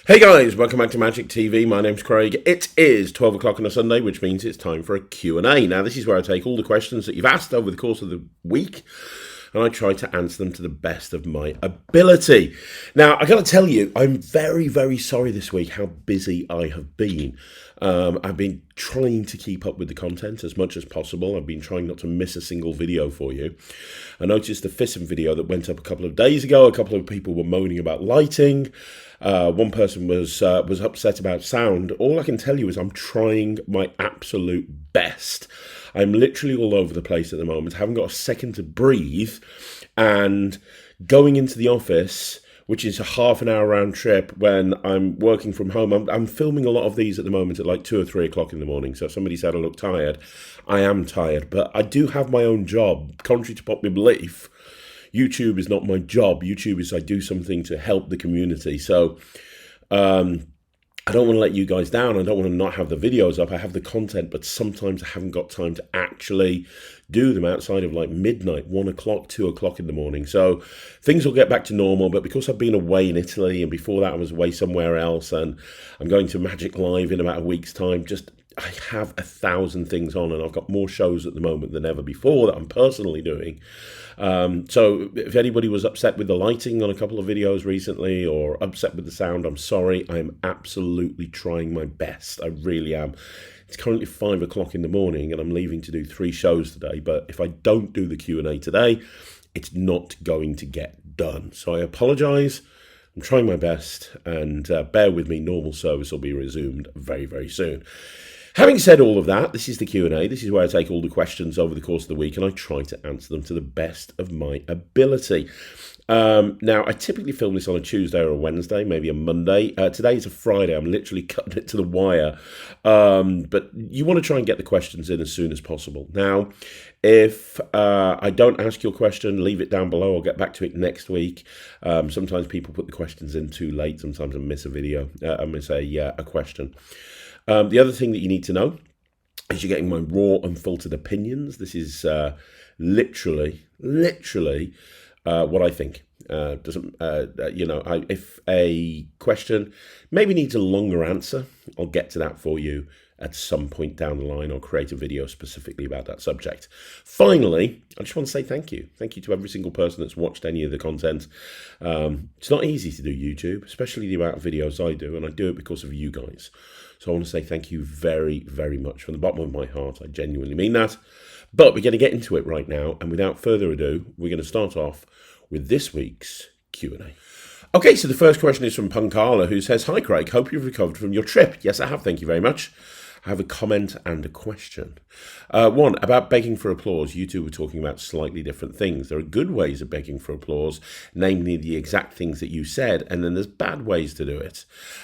Hey guys, welcome back to Magic TV. My name's Craig. It is 12 o'clock on a Sunday, which means it's time for a Q&A. Now, this is where I take all the questions that you've asked over the course of the week, and I try to answer them to the best of my ability. Now, I got to tell you, I'm very, very sorry this week how busy I have been. I've been trying to keep up with the content as much as possible. I've been trying not to miss a single video for you. I noticed the FISM video that went up a couple of days ago. A couple of people were moaning about lighting. One person was upset about sound. All I can tell you is I'm trying my absolute best. I'm literally all over the place at the moment. Haven't got a second to breathe. And going into the office, which is a half an hour round trip when I'm working from home. I'm filming a lot of these at the moment at like 2 or 3 o'clock in the morning. So if somebody said I look tired, I am tired. But I do have my own job. Contrary to popular belief, YouTube is not my job. YouTube is I do something to help the community. So I don't want to let you guys down. I don't want to not have the videos up. I have the content, but sometimes I haven't got time to actually do them outside of like midnight, 1 o'clock, 2 o'clock in the morning. So things will get back to normal. But because I've been away in Italy and before that I was away somewhere else and I'm going to Magic Live in about a week's time, I have 1,000 things on and I've got more shows at the moment than ever before that I'm personally doing. So if anybody was upset with the lighting on a couple of videos recently or upset with the sound, I'm sorry. I'm absolutely trying my best. I really am. It's currently 5 o'clock in the morning and I'm leaving to do 3 shows today. But if I don't do the Q&A today, it's not going to get done. So I apologize. I'm trying my best and bear with me. Normal service will be resumed very, very soon. Having said all of that, this is the Q&A. This is where I take all the questions over the course of the week and I try to answer them to the best of my ability. Now, I typically film this on a Tuesday or a Wednesday, maybe a Monday. Today is a Friday. I'm literally cutting it to the wire. But you want to try and get the questions in as soon as possible. Now, if I don't ask your question, leave it down below. I'll get back to it next week. Sometimes people put the questions in too late. Sometimes I miss a video. I miss a question. The other thing that you need to know is you're getting my raw, unfiltered opinions. This is literally what I think. If a question maybe needs a longer answer, I'll get to that for you at some point down the line. I'll create a video specifically about that subject. Finally, I just want to say thank you. Thank you to every single person that's watched any of the content. It's not easy to do YouTube, especially the amount of videos I do, and I do it because of you guys. So I want to say thank you very, very much from the bottom of my heart. I genuinely mean that. But we're going to get into it right now. And without further ado, we're going to start off with this week's Q&A. Okay, so the first question is from Punkala, who says, "Hi Craig, hope you've recovered from your trip." Yes, I have. Thank you very much. I have a comment and a question. One, about begging for applause. You two were talking about slightly different things. There are good ways of begging for applause, namely the exact things that you said, and then there's bad ways to do it.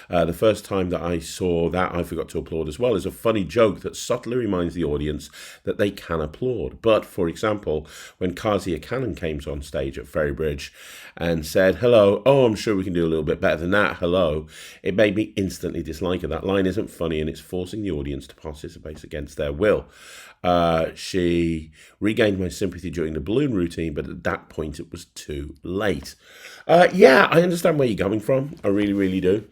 The first time that I saw that, I forgot to applaud as well, is a funny joke that subtly reminds the audience that they can applaud. But, for example, when Kazia Cannon came on stage at Ferrybridge and said, "Hello, oh, I'm sure we can do a little bit better than that, hello," it made me instantly dislike her. That line isn't funny and it's forcing the audience to participate against their will. She regained my sympathy during the balloon routine, but at that point it was too late. Yeah, I understand where you're coming from. I really, really do.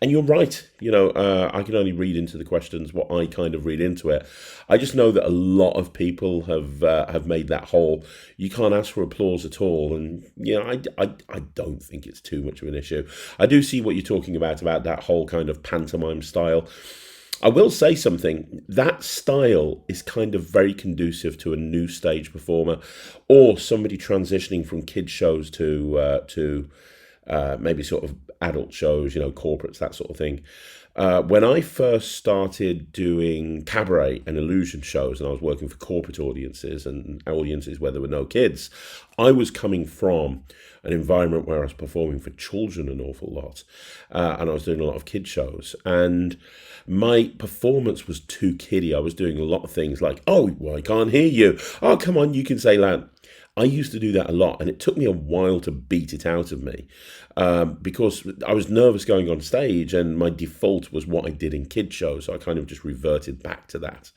And you're right. I can only read into the questions what I kind of read into it. I just know that a lot of people have made that whole, you can't ask for applause at all. And, I don't think it's too much of an issue. I do see what you're talking about that whole kind of pantomime style. I will say something, that style is kind of very conducive to a new stage performer or somebody transitioning from kids shows to maybe sort of adult shows, corporates, that sort of thing. When I first started doing cabaret and illusion shows and I was working for corporate audiences and audiences where there were no kids, I was coming from an environment where I was performing for children an awful lot, and I was doing a lot of kid shows, and my performance was too kiddie. I was doing a lot of things like, "Oh, well, I can't hear you. Oh, come on, you can say loud." I used to do that a lot, and it took me a while to beat it out of me because I was nervous going on stage, and my default was what I did in kid shows, so I kind of just reverted back to that.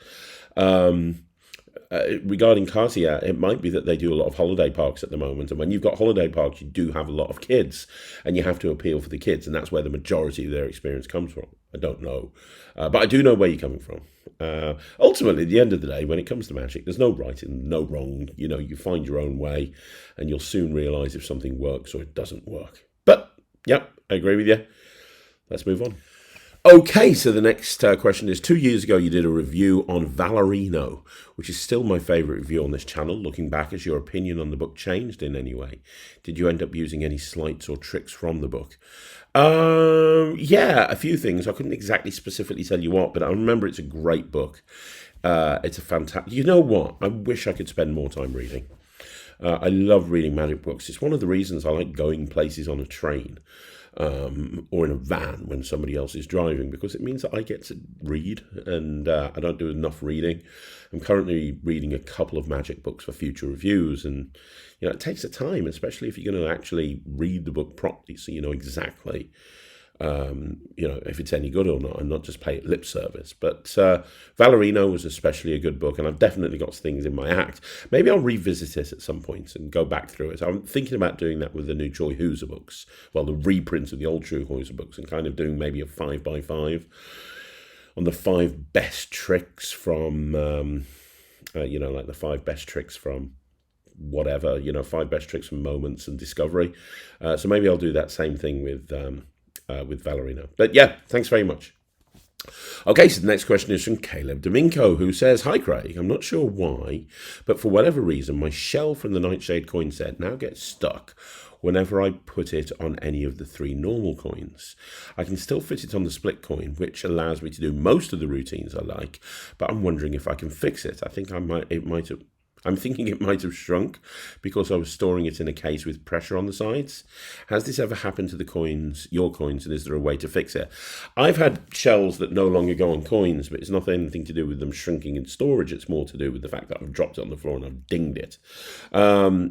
regarding Cartier, it might be that they do a lot of holiday parks at the moment. And when you've got holiday parks, you do have a lot of kids and you have to appeal for the kids. And that's where the majority of their experience comes from. I don't know. But I do know where you're coming from. Ultimately, at the end of the day, when it comes to magic, there's no right and no wrong. You know, you find your own way and you'll soon realize if something works or it doesn't work. But, yep, I agree with you. Let's move on. Okay, so the next question is, 2 years ago you did a review on Vallarino, which is still my favourite review on this channel. Looking back, has your opinion on the book changed in any way? Did you end up using any sleights or tricks from the book? Yeah, a few things. I couldn't exactly specifically tell you what, but I remember it's a great book. It's a fantastic... You know what? I wish I could spend more time reading. I love reading magic books. It's one of the reasons I like going places on a train. Or in a van when somebody else is driving, because it means that I get to read, and I don't do enough reading. I'm currently reading a couple of magic books for future reviews, and you know, it takes a time, especially if you're going to actually read the book properly, so you know exactly you know, if it's any good or not, and not just pay it lip service. But Vallarino was especially a good book, and I've definitely got things in my act. Maybe I'll revisit it at some point and go back through it. I'm thinking about doing that with the new Joy Hooser books, well, the reprints of the old Joy Hooser books, and kind of doing maybe a 5x5 on the 5 best tricks from, you know, like the 5 best tricks from whatever, you know, 5 best tricks from Moments and Discovery. So maybe I'll do that same thing with Vallarino. But yeah, thanks very much. Okay, so the next question is from Caleb Domingo, who says, "Hi Craig, I'm not sure why, but for whatever reason, my shell from the Nightshade coin set now gets stuck whenever I put it on any of the 3 normal coins. I can still fit it on the split coin, which allows me to do most of the routines I like, but I'm wondering if I can fix it. I think I'm thinking it might have shrunk because I was storing it in a case with pressure on the sides. Has this ever happened to the coins, your coins, and is there a way to fix it?" I've had shells that no longer go on coins, but it's not anything to do with them shrinking in storage. It's more to do with the fact that I've dropped it on the floor and I've dinged it.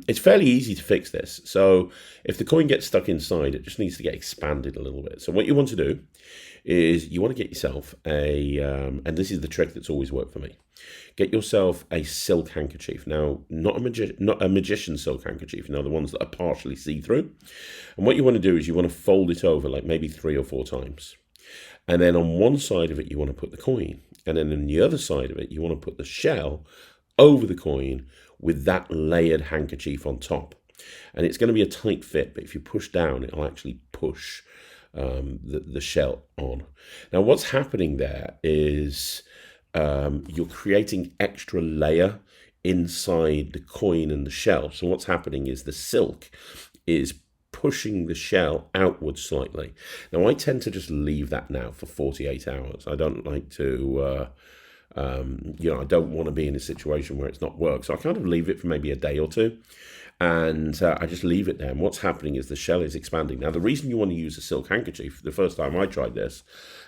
It's fairly easy to fix this. So if the coin gets stuck inside, it just needs to get expanded a little bit. So what you want to do is you want to get yourself a, and this is the trick that's always worked for me, get yourself a silk handkerchief. Now, not a magician silk handkerchief, the ones that are partially see-through. And what you want to do is you want to fold it over like maybe 3 or 4 times. And then on one side of it, you want to put the coin. And then on the other side of it, you want to put the shell over the coin with that layered handkerchief on top. And it's going to be a tight fit, but if you push down, it'll actually push the shell on. Now, what's happening there is you're creating extra layer inside the coin and the shell. So what's happening is the silk is pushing the shell outwards slightly. Now, I tend to just leave that now for 48 hours. I don't like to, you know, I don't want to be in a situation where it's not work. So I kind of leave it for maybe a day or two. And I just leave it there. And what's happening is the shell is expanding. Now, the reason you want to use a silk handkerchief, the first time I tried this,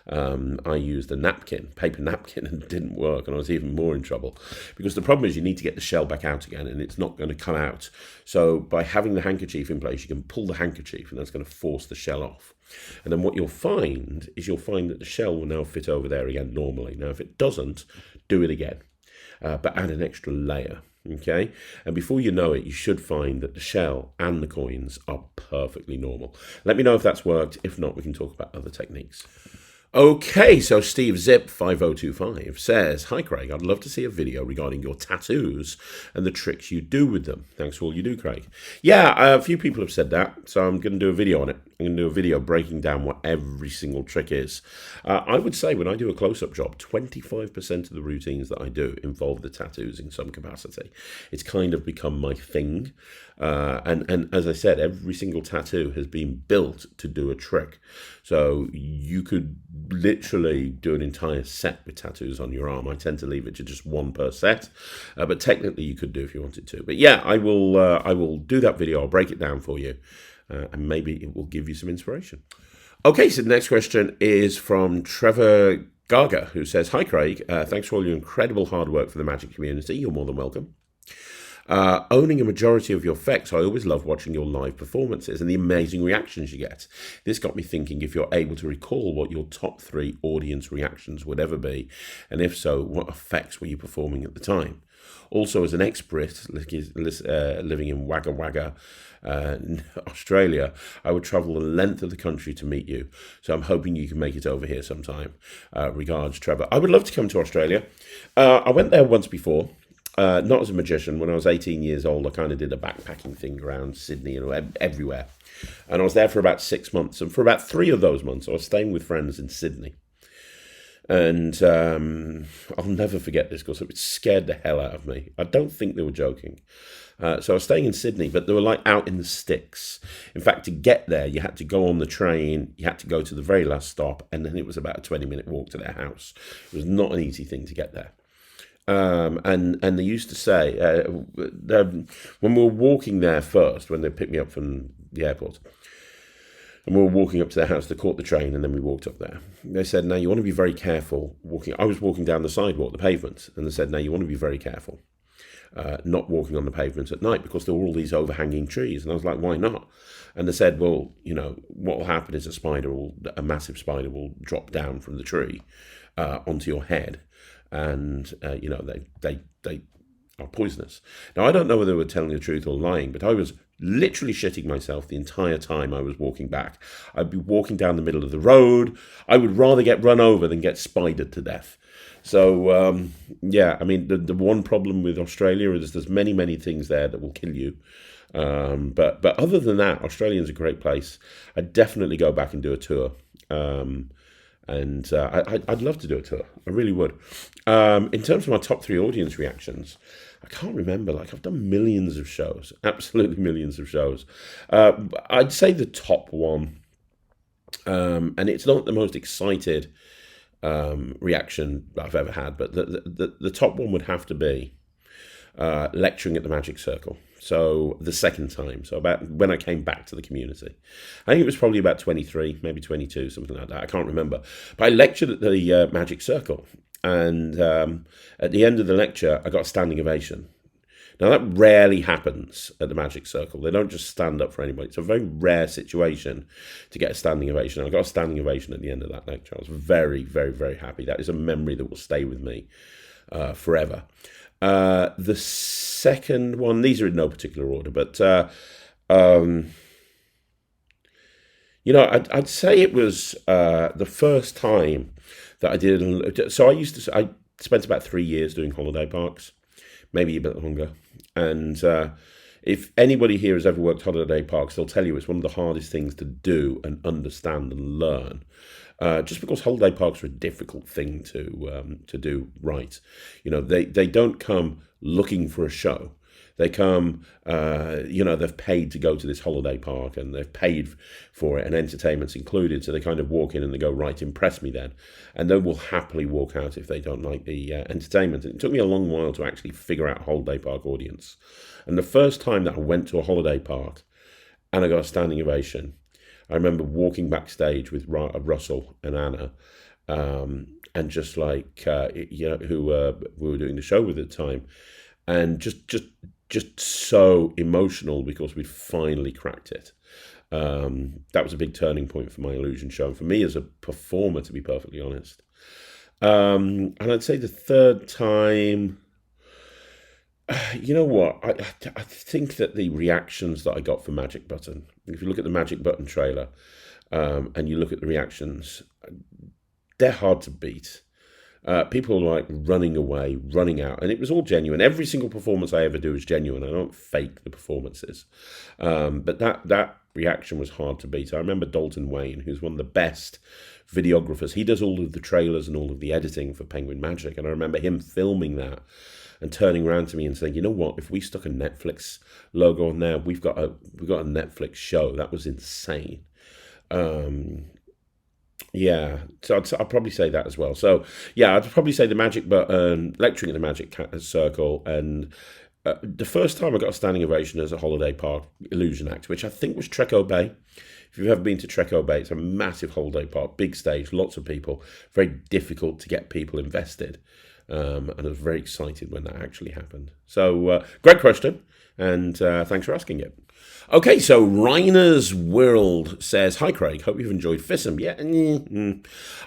I used a napkin, paper napkin, and it didn't work. And I was even more in trouble. Because the problem is you need to get the shell back out again, and it's not going to come out. So by having the handkerchief in place, you can pull the handkerchief, and that's going to force the shell off. And then what you'll find is that the shell will now fit over there again normally. Now, if it doesn't, do it again. But add an extra layer. Okay, and before you know it, you should find that the shell and the coins are perfectly normal. Let me know if that's worked. If not, we can talk about other techniques. Okay, so Steve Zip 5025 says, "Hi Craig, I'd love to see a video regarding your tattoos and the tricks you do with them. Thanks for all you do, Craig." Yeah, a few people have said that, so I'm going to do a video on it. I'm going to do a video breaking down what every single trick is. I would say when I do a close-up job, 25% of the routines that I do involve the tattoos in some capacity. It's kind of become my thing. And as I said, every single tattoo has been built to do a trick. So you could literally do an entire set with tattoos on your arm. I tend to leave it to just 1 per set, but technically you could do if you wanted to. But yeah, I will do that video. I'll break it down for you, and maybe it will give you some inspiration. Okay, so the next question is from Trevor Gaga, who says, "Hi Craig, thanks for all your incredible hard work for the magic community. You're more than welcome. Owning a majority of your effects, I always love watching your live performances and the amazing reactions you get. This got me thinking if you're able to recall what your top 3 audience reactions would ever be, and if so, what effects were you performing at the time?" Also, as an ex-Brit living in Wagga Wagga, Australia, I would travel the length of the country to meet you. So I'm hoping you can make it over here sometime. Regards, Trevor. I would love to come to Australia. I went there once before. Not as a magician. When I was 18 years old, I kind of did a backpacking thing around Sydney and everywhere. And I was there for about 6 months. And for about 3 of those months, I was staying with friends in Sydney. And I'll never forget this because it scared the hell out of me. I don't think they were joking. So I was staying in Sydney, but they were like out in the sticks. In fact, to get there, you had to go on the train, you had to go to the very last stop, and then it was about a 20-minute walk to their house. It was not an easy thing to get there. And they used to say, when we were walking there first, when they picked me up from the airport, and we were walking up to their house, they caught the train, and then we walked up there. They said, now you want to be very careful walking. I was walking down the sidewalk, the pavement, and they said, now you want to be very careful not walking on the pavement at night because there were all these overhanging trees. And I was like, why not? And they said, well, what will happen is a massive spider will drop down from the tree onto your head. And, they are poisonous. Now, I don't know whether they were telling the truth or lying, but I was literally shitting myself the entire time I was walking back. I'd be walking down the middle of the road. I would rather get run over than get spidered to death. So, the one problem with Australia is there's many, many things there that will kill you. But other than that, Australia's a great place. I'd definitely go back and do a tour. I'd love to do a tour. I really would. In terms of my top 3 audience reactions, I can't remember. I've done millions of shows, absolutely millions of shows. I'd say the top one, and it's not the most excited reaction I've ever had, but the top one would have to be lecturing at the Magic Circle. So the second time, so about when I came back to the community. I think it was probably about 23, maybe 22, something like that. I can't remember. But I lectured at the Magic Circle. And at the end of the lecture, I got a standing ovation. Now, that rarely happens at the Magic Circle. They don't just stand up for anybody. It's a very rare situation to get a standing ovation. I got a standing ovation at the end of that lecture. I was very, very, very happy. That is a memory that will stay with me forever. The second one, these are in no particular order, but, I'd say it was the first time that I did. So I spent about 3 years doing holiday parks, maybe a bit longer. And if anybody here has ever worked holiday parks, they'll tell you it's one of the hardest things to do and understand and learn. Just because holiday parks are a difficult thing to do right. They don't come looking for a show. They come, they've paid to go to this holiday park and they've paid for it and entertainment's included. So they kind of walk in and they go, right, impress me then. And they will happily walk out if they don't like the entertainment. And it took me a long while to actually figure out a holiday park audience. And the first time that I went to a holiday park and I got a standing ovation, I remember walking backstage with Russell and Anna, and just who we were doing the show with at the time, and just so emotional because we'd finally cracked it. That was a big turning point for my illusion show, and for me as a performer, to be perfectly honest. And I'd say the third time, you know what? I think that the reactions that I got for Magic Button, if you look at the Magic Button trailer, and you look at the reactions, they're hard to beat. People are like running away, running out, and it was all genuine. Every single performance I ever do is genuine. I don't fake the performances. But that reaction was hard to beat. I remember Dalton Wayne, who's one of the best videographers. He does all of the trailers and all of the editing for Penguin Magic, and I remember him filming that and turning around to me and saying, you know what, if we stuck a Netflix logo on there, we've got a Netflix show. That was insane. Yeah, so I'd probably say that as well. So yeah, I'd probably say the Magic Button, lecturing at the Magic Circle, and the first time I got a standing ovation as a holiday park illusion act, which I think was Treco Bay. If you've ever been to Treco Bay, it's a massive holiday park, big stage, lots of people, very difficult to get people invested. And I was very excited when that actually happened. So great question, and thanks for asking it. Okay, so Reiner's World says, "Hi Craig, hope you've enjoyed FISM. Yeah,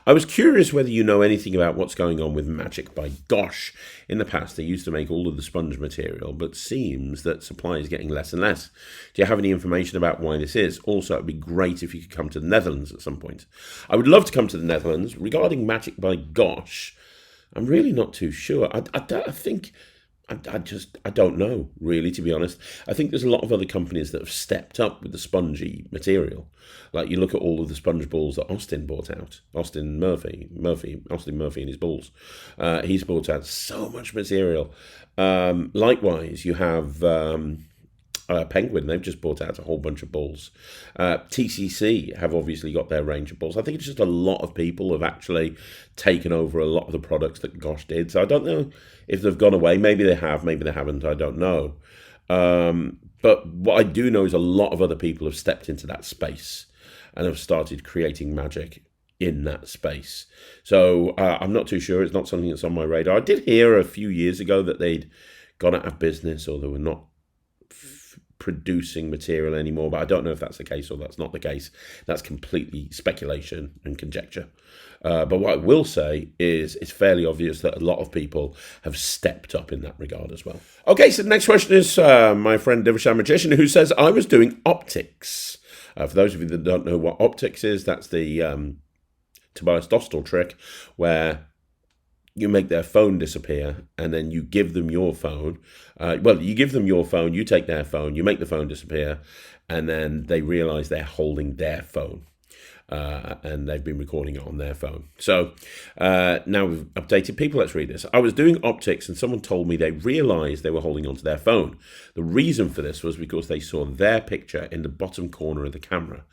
I was curious whether you know anything about what's going on with Magic by Gosh. In the past, they used to make all of the sponge material, but seems that supply is getting less and less. Do you have any information about why this is? Also, it'd be great if you could come to the Netherlands at some point." I would love to come to the Netherlands. Regarding Magic by Gosh, I'm really not too sure. I think... I don't know, really, to be honest. I think there's a lot of other companies that have stepped up with the spongy material. Like, you look at all of the sponge balls that Austin bought out. Austin Murphy and his balls. He's bought out so much material. Likewise, you have Penguin. They've just bought out a whole bunch of balls. TCC have obviously got their range of balls. I think it's just a lot of people have actually taken over a lot of the products that Gosh did. So I don't know if they've gone away. Maybe they have, maybe they haven't. I don't know. But what I do know is a lot of other people have stepped into that space and have started creating magic in that space. So I'm not too sure. It's not something that's on my radar. I did hear a few years ago that they'd gone out of business or they were not producing material anymore, but I don't know if that's the case or that's not the case. That's completely speculation and conjecture. But what I will say is it's fairly obvious that a lot of people have stepped up in that regard as well. Okay, so the next question is my friend Divishan Magician, who says, "I was doing Optix." For those of you that don't know what Optix is, that's the Tobias Dostal trick where you make their phone disappear and then you give them your phone. You give them your phone, you take their phone, you make the phone disappear, and then they realize they're holding their phone. And they've been recording it on their phone. So now we've updated people. Let's read this. "I was doing Optix and someone told me they realized they were holding onto their phone. The reason for this was because they saw their picture in the bottom corner of the camera.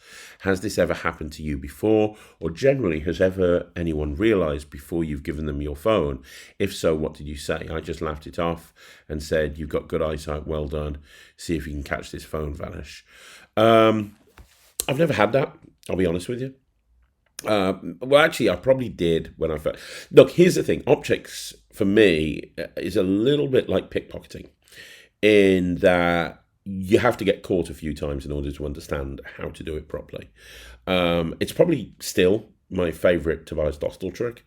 Has this ever happened to you before? Or generally, has ever anyone realized before you've given them your phone? If so, what did you say?" I just laughed it off and said, "You've got good eyesight, well done. See if you can catch this phone vanish." I've never had that. I'll be honest with you. Well, actually, I probably did when I first... Look, here's the thing. Optics, for me, is a little bit like pickpocketing in that you have to get caught a few times in order to understand how to do it properly. It's probably still my favourite Tobias Dostal trick.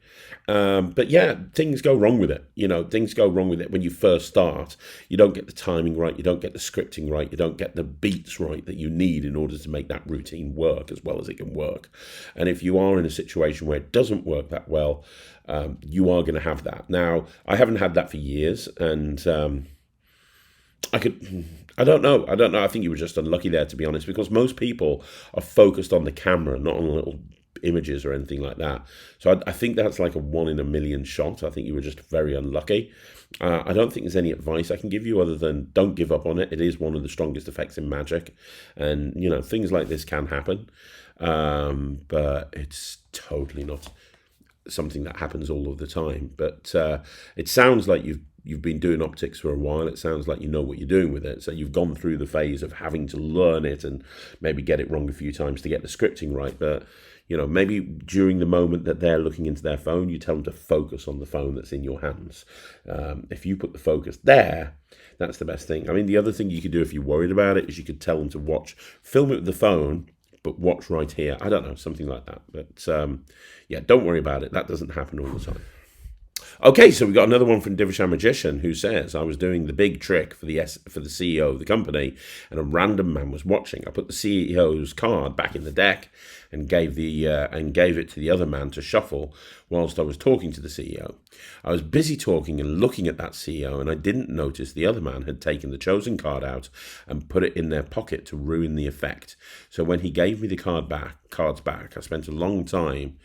But yeah, things go wrong with it. Things go wrong with it when you first start. You don't get the timing right. You don't get the scripting right. You don't get the beats right that you need in order to make that routine work as well as it can work. And if you are in a situation where it doesn't work that well, you are going to have that. Now, I haven't had that for years, and I don't know. I think you were just unlucky there, to be honest, because most people are focused on the camera, not on little images or anything like that. So I think that's like a 1 in a million shot. I think you were just very unlucky. I don't think there's any advice I can give you other than don't give up on it. It is one of the strongest effects in magic, and things like this can happen, but it's totally not something that happens all of the time. But it sounds like you've been doing Optix for a while. It sounds like you know what you're doing with it. So you've gone through the phase of having to learn it and maybe get it wrong a few times to get the scripting right. But maybe during the moment that they're looking into their phone, you tell them to focus on the phone that's in your hands. If you put the focus there, that's the best thing. I mean, the other thing you could do if you're worried about it is you could tell them to film it with the phone, but watch right here. I don't know, something like that. But yeah, don't worry about it. That doesn't happen all the time. Okay, so we got another one from Divishan Magician who says, "I was doing the big trick for the CEO of the company, and a random man was watching. I put the CEO's card back in the deck and gave it to the other man to shuffle whilst I was talking to the CEO. I was busy talking and looking at that CEO, and I didn't notice the other man had taken the chosen card out and put it in their pocket to ruin the effect. So when he gave me the cards back, I spent a long time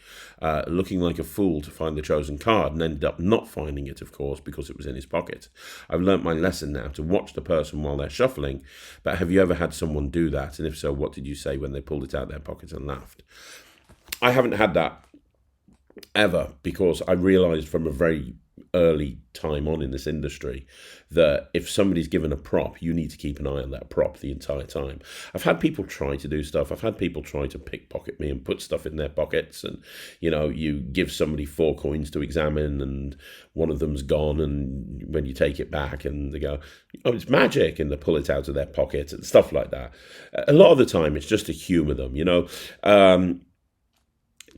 looking like a fool to find the chosen card and ended up not finding it, of course, because it was in his pocket. I've learnt my lesson now to watch the person while they're shuffling, but have you ever had someone do that? And if so, what did you say when they pulled it out their pocket and laughed?" I haven't had that ever, because I realised from a very early time on in this industry that if somebody's given a prop, you need to keep an eye on that prop the entire time. I've had people try to do stuff. I've had people try to pickpocket me and put stuff in their pockets, and you give somebody 4 coins to examine and one of them's gone, and when you take it back and they go, oh, it's magic, and they pull it out of their pocket and stuff like that. A lot of the time it's just to humor them,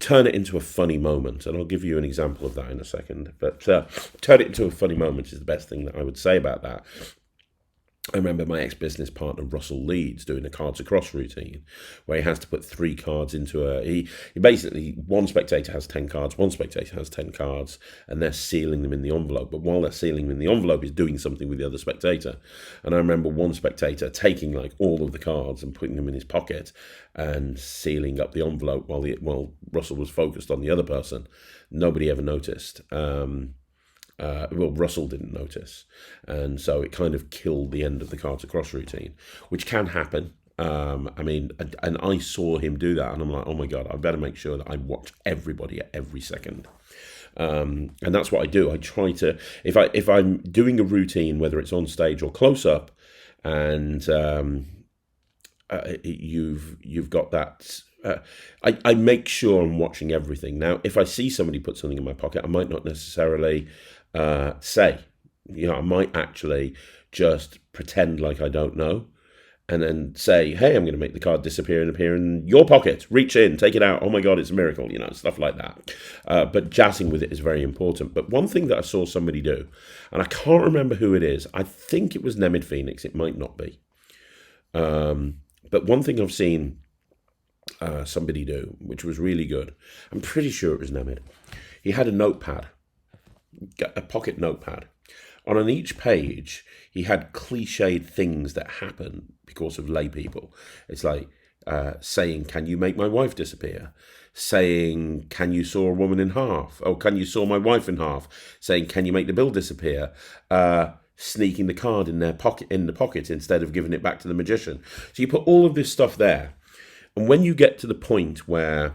turn it into a funny moment, and I'll give you an example of that in a second. But turn it into a funny moment is the best thing that I would say about that. I remember my ex-business partner Russell Leeds doing a cards across routine where he has to put 3 cards into he basically, one spectator has 10 cards, one spectator has 10 cards, and they're sealing them in the envelope. But while they're sealing them in the envelope, he's doing something with the other spectator. And I remember one spectator taking like all of the cards and putting them in his pocket and sealing up the envelope while Russell was focused on the other person. Nobody ever noticed. Russell didn't notice, and so it kind of killed the end of the cards across routine, which can happen. And I saw him do that, and I'm like, oh my god, I better make sure that I watch everybody at every second. And that's what I do. I try to, if I'm doing a routine, whether it's on stage or close up, and you've got that. I make sure I'm watching everything. Now, if I see somebody put something in my pocket, I might not necessarily say, I might actually just pretend like I don't know, and then say, hey, I'm going to make the card disappear and appear in your pocket. Reach in, take it out. Oh my God, it's a miracle, stuff like that. But jazzing with it is very important. But one thing that I saw somebody do, and I can't remember who it is. I think it was Nemid Phoenix. It might not be. But one thing I've seen somebody do, which was really good, I'm pretty sure it was Nemid. He had a notepad, a pocket notepad. On each page, he had cliched things that happen because of lay people. It's like saying, can you make my wife disappear? Saying, can you saw a woman in half? Oh, can you saw my wife in half? Saying, can you make the bill disappear? Sneaking the card in the pocket instead of giving it back to the magician. So you put all of this stuff there. And when you get to the point where,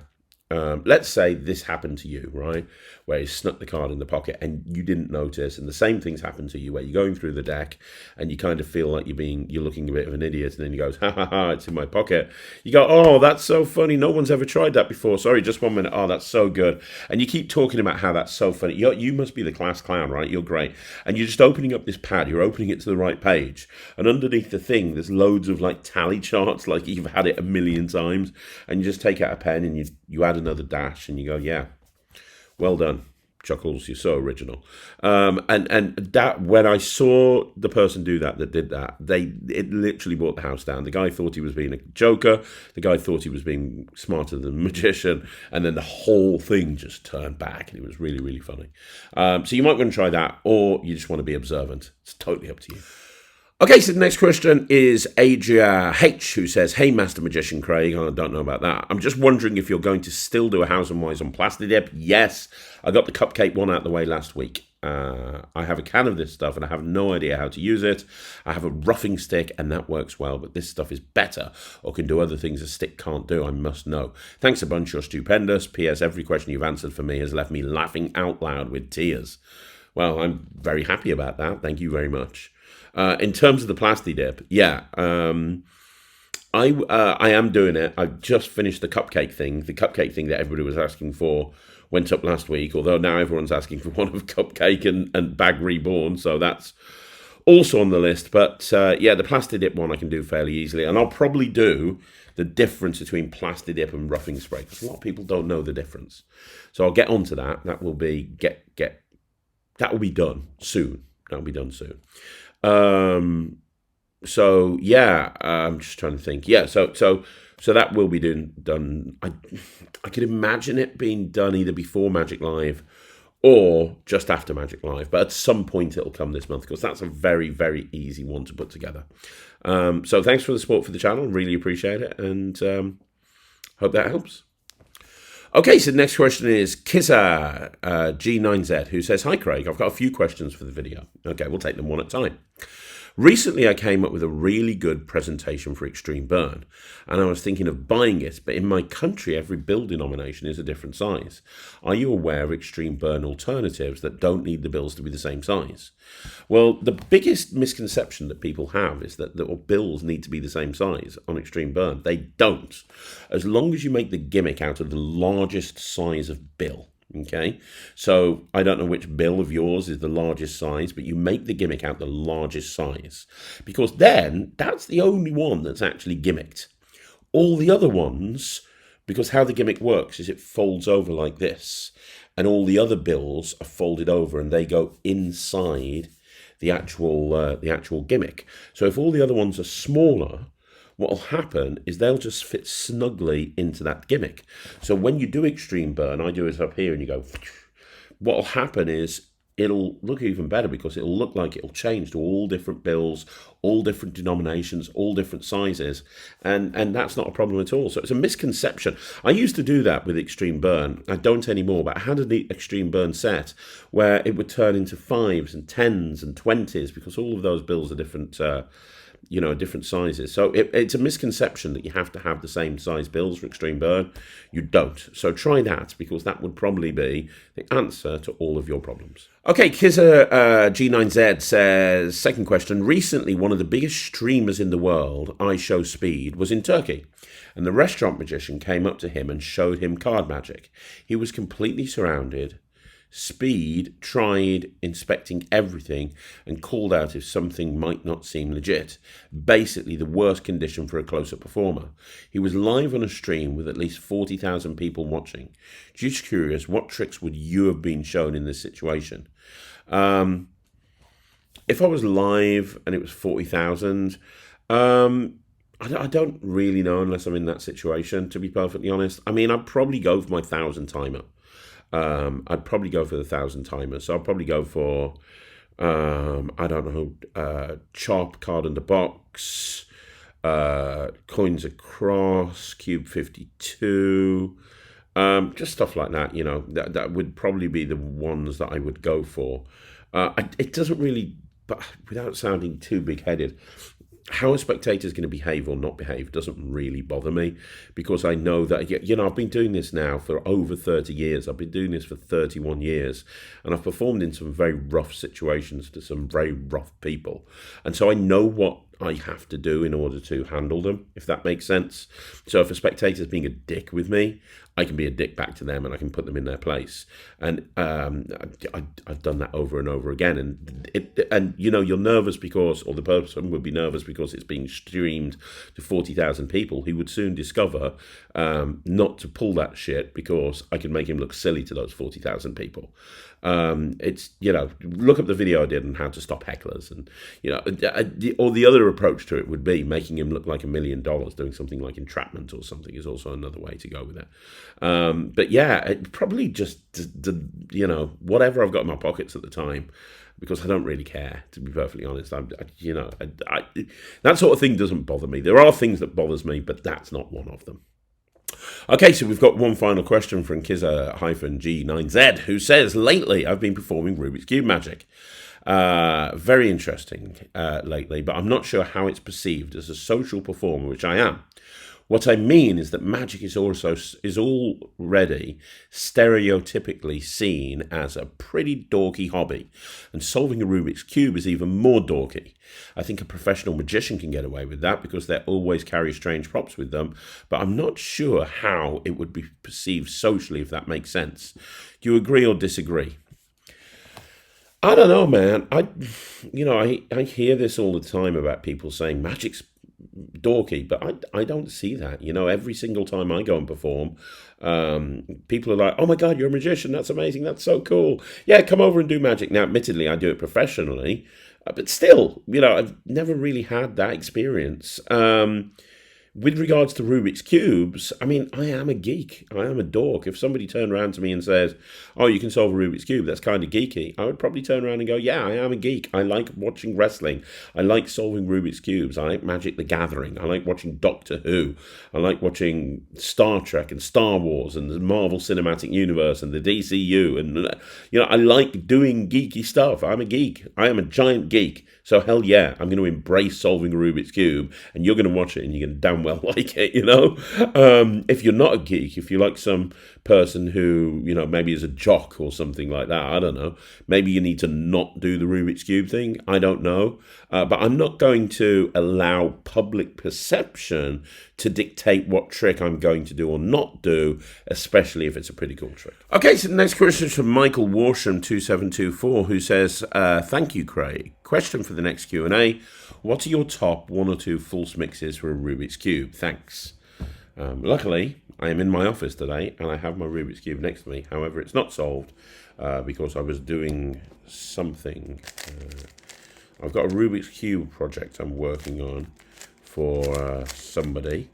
let's say this happened to you, right? Where you snuck the card in the pocket and you didn't notice, and the same things happen to you where you're going through the deck and you kind of feel like you're looking a bit of an idiot, and then you go, ha ha ha, it's in my pocket. You go, oh, that's so funny. No one's ever tried that before. Sorry, just 1 minute. Oh, that's so good. And you keep talking about how that's so funny. You must be the class clown, right? You're great. And you're just opening up this pad. You're opening it to the right page. And underneath the thing, there's loads of like tally charts, like you've had it a million times. And you just take out a pen and you add another dash and you go, yeah, well done. Chuckles, you're so original. And that, when I saw the person do that did that, it literally brought the house down. The guy thought he was being a joker. The guy thought he was being smarter than a magician. And then the whole thing just turned back, and it was really, really funny. So you might want to try that, or you just want to be observant. It's totally up to you. Okay, so the next question is Adria H, who says, hey, Master Magician Craig, I don't know about that. I'm just wondering if you're going to still do a House and Wise on Plastidip. Yes, I got the cupcake one out the way last week. I have a can of this stuff and I have no idea how to use it. I have a roughing stick and that works well, but this stuff is better or can do other things a stick can't do. I must know. Thanks a bunch, you're stupendous. P.S. Every question you've answered for me has left me laughing out loud with tears. Well, I'm very happy about that. Thank you very much. In terms of the Plastidip, yeah, I am doing it. I've just finished the cupcake thing. The cupcake thing that everybody was asking for went up last week, although now everyone's asking for one of Cupcake and Bag Reborn, so that's also on the list. But yeah, the Plastidip one I can do fairly easily, and I'll probably do the difference between Plastidip and roughing spray, because a lot of people don't know the difference. So I'll get onto that. That will be that will be done soon. That'll be done soon. So yeah, I'm just trying to think. Yeah, so that will be done. I could imagine it being done either before Magic Live or just after Magic Live, but at some point it'll come this month, because that's a very, very easy one to put together. So thanks for the support for the channel. Really appreciate it, and hope that helps. Okay, so the next question is Kissa G9Z, who says, hi Craig, I've got a few questions for the video. Okay, we'll take them one at a time. Recently, I came up with a really good presentation for Extreme Burn, and I was thinking of buying it, but in my country, every build denomination is a different size. Are you aware of Extreme Burn alternatives that don't need the bills to be the same size? Well, the biggest misconception that people have is that the bills need to be the same size on Extreme Burn. They don't. As long as you make the gimmick out of the largest size of bill. Okay, so I don't know which bill of yours is the largest size, but you make the gimmick out the largest size, because then that's the only one that's actually gimmicked. All the other ones, because how the gimmick works is it folds over like this, and all the other bills are folded over and they go inside the actual gimmick. So if all the other ones are smaller, what will happen is they'll just fit snugly into that gimmick. So when you do Extreme Burn, I do it up here and you go, what will happen is it'll look even better, because it'll look like it'll change to all different bills, all different denominations, all different sizes. And that's not a problem at all. So it's a misconception. I used to do that with Extreme Burn. I don't anymore, but I had an Extreme Burn set where it would turn into 5s and 10s and 20s, because all of those bills are different different sizes. So it's a misconception that you have to have the same size bills for Extreme Burn. You don't. So try that, because that would probably be the answer to all of your problems. Okay, Kizza G9Z says, second question. Recently, one of the biggest streamers in the world, I Show Speed, was in Turkey, and the restaurant magician came up to him and showed him card magic. He was completely surrounded. Speed tried inspecting everything and called out if something might not seem legit. Basically, the worst condition for a close-up performer. He was live on a stream with at least 40,000 people watching. Just curious, what tricks would you have been shown in this situation? If I was live and it was 40,000, I don't really know unless I'm in that situation, to be perfectly honest. I mean, I'd probably go for my 1,000 timer. I'd probably go for the 1,000 timers. So I'll probably go for, I don't know, Chop, Card in the Box, Coins Across, Cube 52, just stuff like that, that would probably be the ones that I would go for. It doesn't really, but without sounding too big-headed, how a spectator is going to behave or not behave doesn't really bother me, because I know that, I've been doing this now for over 30 years. I've been doing this for 31 years, and I've performed in some very rough situations to some very rough people. And so I know what I have to do in order to handle them, if that makes sense. So if a spectator's being a dick with me, I can be a dick back to them and I can put them in their place. And I've done that over and over again. And you're nervous because, or the person would be nervous because it's being streamed to 40,000 people. He would soon discover not to pull that shit, because I can make him look silly to those 40,000 people. It's, look up the video I did on how to stop hecklers, and, or the other approach to it would be making him look like $1 million, doing something like entrapment or something is also another way to go with it. But yeah, it probably just, whatever I've got in my pockets at the time, because I don't really care, to be perfectly honest. That sort of thing doesn't bother me. There are things that bothers me, but that's not one of them. Okay, so we've got one final question from Kizza-G9Z, who says, lately I've been performing Rubik's Cube magic. Very interesting lately, but I'm not sure how it's perceived as a social performer, which I am. What I mean is that magic is already stereotypically seen as a pretty dorky hobby, and solving a Rubik's Cube is even more dorky. I think a professional magician can get away with that because they always carry strange props with them, but I'm not sure how it would be perceived socially, if that makes sense. Do you agree or disagree? I don't know, man. I hear this all the time about people saying magic's dorky, but I don't see that. Every single time I go and perform, people are like, oh my God, you're a magician. That's amazing. That's so cool. Yeah, come over and do magic. Now, admittedly, I do it professionally, but still, I've never really had that experience. With regards to Rubik's Cubes, I mean, I am a geek. I am a dork. If somebody turned around to me and says, oh, you can solve a Rubik's Cube, that's kind of geeky, I would probably turn around and go, yeah, I am a geek. I like watching wrestling. I like solving Rubik's Cubes. I like Magic the Gathering. I like watching Doctor Who. I like watching Star Trek and Star Wars and the Marvel Cinematic Universe and the DCU. And, I like doing geeky stuff. I'm a geek. I am a giant geek. So hell yeah, I'm going to embrace solving a Rubik's Cube, and you're going to watch it and you're going to damn well like it, you know? If you're not a geek, if you're like some person who, you know, maybe is a jock or something like that, I don't know. Maybe you need to not do the Rubik's Cube thing. I don't know. But I'm not going to allow public perception to dictate what trick I'm going to do or not do, especially if it's a pretty cool trick. Okay, so the next question is from Michael Warsham 2724, who says, thank you, Craig. Question for the next Q&A. What are your top 1 or 2 false mixes for a Rubik's Cube? Thanks. Luckily, I am in my office today, and I have my Rubik's Cube next to me. However, it's not solved because I was doing something. I've got a Rubik's Cube project I'm working on for somebody,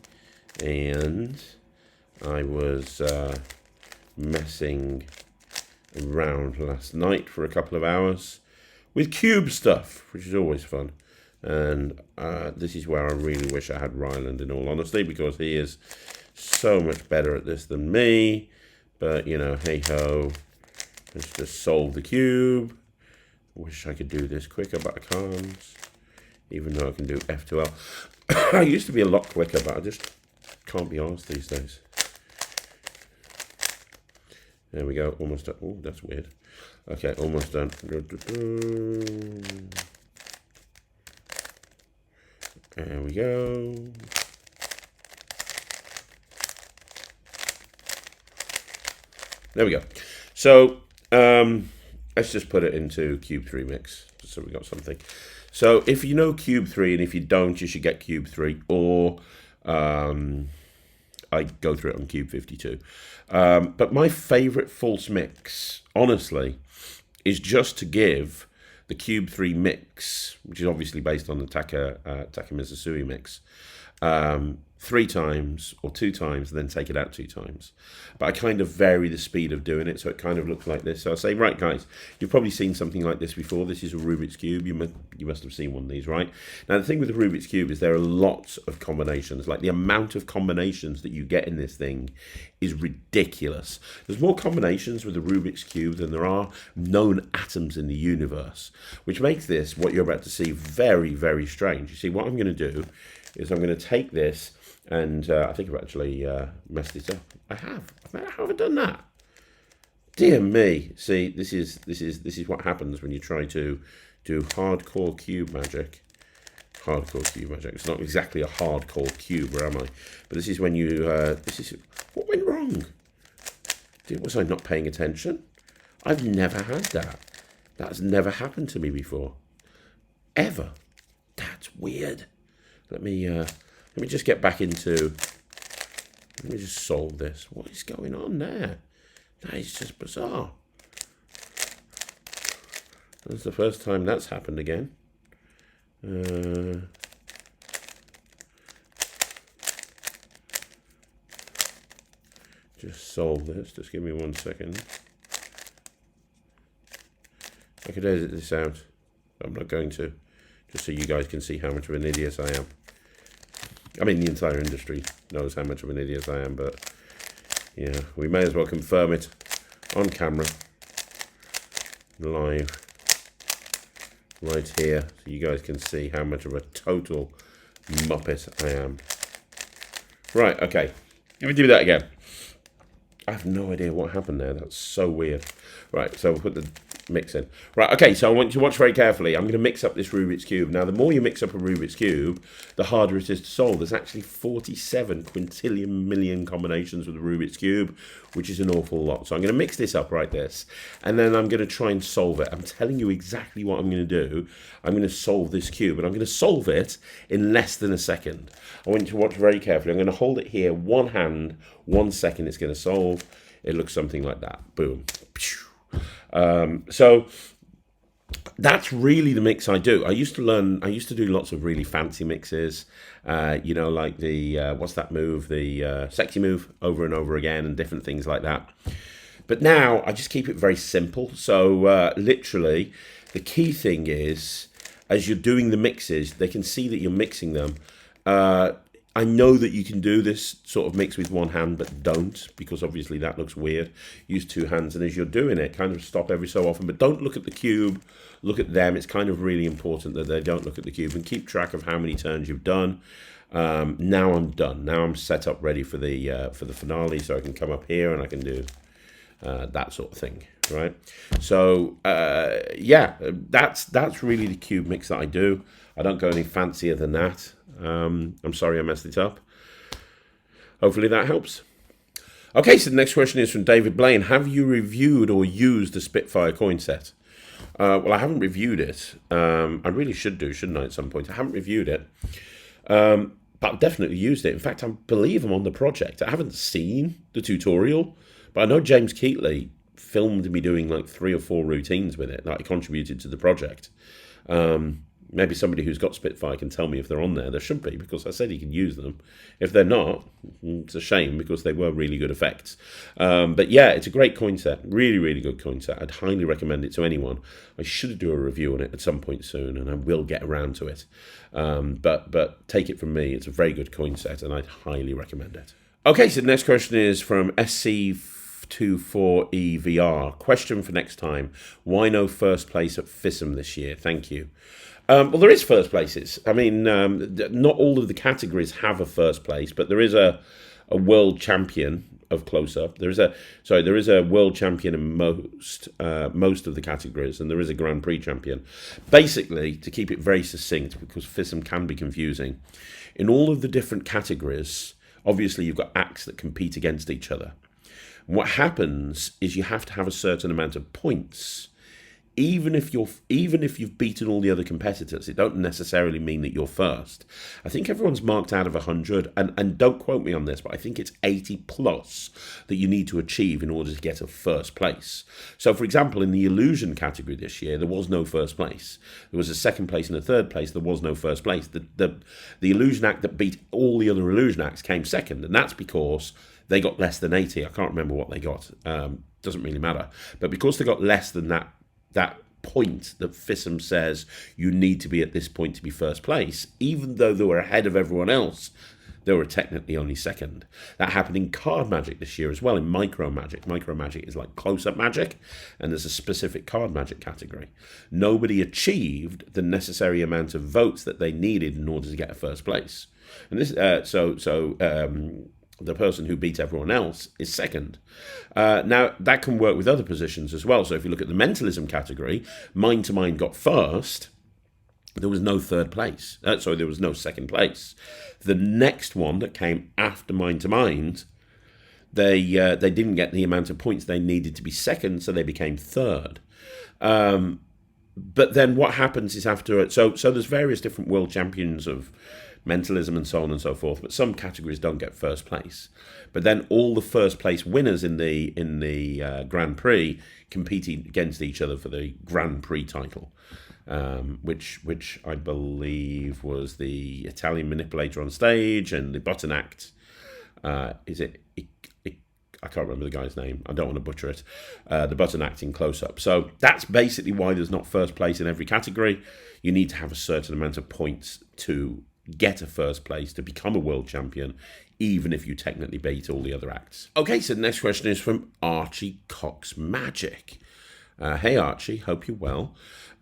and I was messing around last night for a couple of hours with cube stuff, which is always fun. And this is where I really wish I had Ryland, in all honesty, because he is so much better at this than me. But, you know, hey-ho, let's just solve the cube. Wish I could do this quicker, but I can't, even though I can do F2L. I used to be a lot quicker, but I just can't be arsed these days. There we go, almost done. Oh, that's weird. Okay, almost done. There we go. There we go. So, let's just put it into Cube 3 mix, just so we got something. So if you know Cube 3, and if you don't, you should get Cube 3, or I go through it on Cube 52. But my favorite false mix, honestly, is just to give the Cube 3 mix, which is obviously based on the Taka Mizusui mix, 3 times or 2 times, and then take it out 2 times. But I kind of vary the speed of doing it, so it kind of looks like this. So I say, right, guys, you've probably seen something like this before. This is a Rubik's Cube. You must have seen one of these, right? Now, the thing with the Rubik's Cube is there are lots of combinations. Like, the amount of combinations that you get in this thing is ridiculous. There's more combinations with the Rubik's Cube than there are known atoms in the universe, which makes this, what you're about to see, very, very strange. You see, what I'm going to do is I'm going to take this, and I think I've actually messed this up. I have. How have I done that? Dear me. See, this is what happens when you try to do hardcore cube magic. Hardcore cube magic. It's not exactly a hardcore cube, or am I? But this is when you. This is what went wrong. Was I not paying attention? I've never had that. That's never happened to me before. Ever. That's weird. Let me just get back into. Let me just solve this. What is going on there? That is just bizarre. That's the first time that's happened again. Just solve this. Just give me 1 second. I could edit this out. I'm not going to. Just so you guys can see how much of an idiot I am. I mean, the entire industry knows how much of an idiot I am, but yeah, we may as well confirm it on camera, live, right here, so you guys can see how much of a total muppet I am. Right, okay, let me do that again. I have no idea what happened there. That's so weird. Right, so we'll put the mix in. Right, okay, so I want you to watch very carefully. I'm going to mix up this Rubik's Cube. Now, the more you mix up a Rubik's Cube, the harder it is to solve. There's actually 47 quintillion million combinations with the Rubik's Cube, which is an awful lot. So I'm going to mix this up like this, and then I'm going to try and solve it. I'm telling you exactly what I'm going to do. I'm going to solve this cube, and I'm going to solve it in less than a second. I want you to watch very carefully. I'm going to hold it here, one hand, 1 second, it's going to solve. It looks something like that. Boom. So that's really the mix I do. I used to do lots of really fancy mixes, you know, like the, what's that move? The sexy move over and over again and different things like that. But now I just keep it very simple. So literally the key thing is, as you're doing the mixes, they can see that you're mixing them. I know that you can do this sort of mix with one hand, but don't, because obviously that looks weird. Use two hands, and as you're doing it, kind of stop every so often, but don't look at the cube, look at them. It's kind of really important that they don't look at the cube, and keep track of how many turns you've done. Now I'm done. Now I'm set up ready for the finale, so I can come up here and I can do that sort of thing, right? So yeah, that's really the cube mix that I do. I don't go any fancier than that. I'm sorry I messed it up. Hopefully that helps. Okay, so the next question is from David Blaine. Have you reviewed or used the Spitfire coin set? Well, I haven't reviewed it. I really should do, shouldn't I, at some point? I haven't reviewed it. But I've definitely used it. In fact, I believe I'm on the project. I haven't seen the tutorial, but I know James Keatley filmed me doing like 3 or 4 routines with it that I contributed to the project. Maybe somebody who's got Spitfire can tell me if they're on there. There should be, because I said he can use them. If they're not, it's a shame, because they were really good effects. But yeah, it's a great coin set. Really, really good coin set. I'd highly recommend it to anyone. I should do a review on it at some point soon, and I will get around to it. But take it from me, it's a very good coin set, and I'd highly recommend it. Okay, so the next question is from SC24EVR. Question for next time. Why no first place at FISM this year? Thank you. Well, there is first places. I mean, not all of the categories have a first place, but there is a world champion of close-up. There is a world champion in most of the categories, and there is a Grand Prix champion. Basically, to keep it very succinct, because FISM can be confusing, in all of the different categories, obviously you've got acts that compete against each other. And what happens is you have to have a certain amount of points. Even if you've beaten all the other competitors, it don't necessarily mean that you're first. I think everyone's marked out of 100, and don't quote me on this, but I think it's 80 plus that you need to achieve in order to get a first place. So, for example, in the illusion category this year, there was no first place. There was a second place and a third place. There was no first place. The illusion act that beat all the other illusion acts came second, and that's because they got less than 80. I can't remember what they got. Doesn't really matter. But because they got less than that point that FISM says you need to be at this point to be first place, even though they were ahead of everyone else, they were technically only second. That happened in card magic this year as well, in micro magic. Micro magic is like close-up magic, and there's a specific card magic category. Nobody achieved the necessary amount of votes that they needed in order to get a first place. And this, the person who beat everyone else is second. Now, that can work with other positions as well. So if you look at the mentalism category, Mind to Mind got first. There was no third place. There was no second place. The next one that came after Mind to Mind, they didn't get the amount of points they needed to be second, so they became third. But then what happens is after... So there's various different world champions of mentalism and so on and so forth, but some categories don't get first place. But then all the first place winners in the Grand Prix competing against each other for the Grand Prix title, which I believe was the Italian Manipulator on stage and the Button Act. Is it? I can't remember the guy's name. I don't want to butcher it. The Button Act in close-up. So that's basically why there's not first place in every category. You need to have a certain amount of points to get a first place to become a world champion, even if you technically beat all the other acts. Okay, so the next question is from Archie Cox Magic. Hey Archie, hope you're well.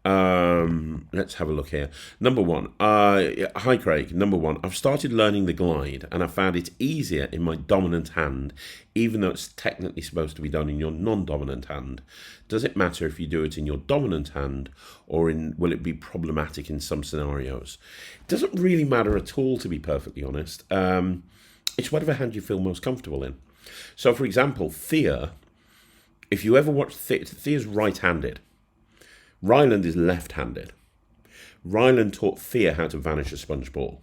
Let's have a look here. Number one, hi Craig. Number one, I've started learning the glide and I found it easier in my dominant hand, even though it's technically supposed to be done in your non-dominant hand. Does it matter if you do it in your dominant hand, or will it be problematic in some scenarios? It doesn't really matter at all, to be perfectly honest. It's whatever hand you feel most comfortable in. So, for example, Thea, if you ever watch Thea's right-handed. Ryland is left-handed. Ryland taught Thea how to vanish a sponge ball.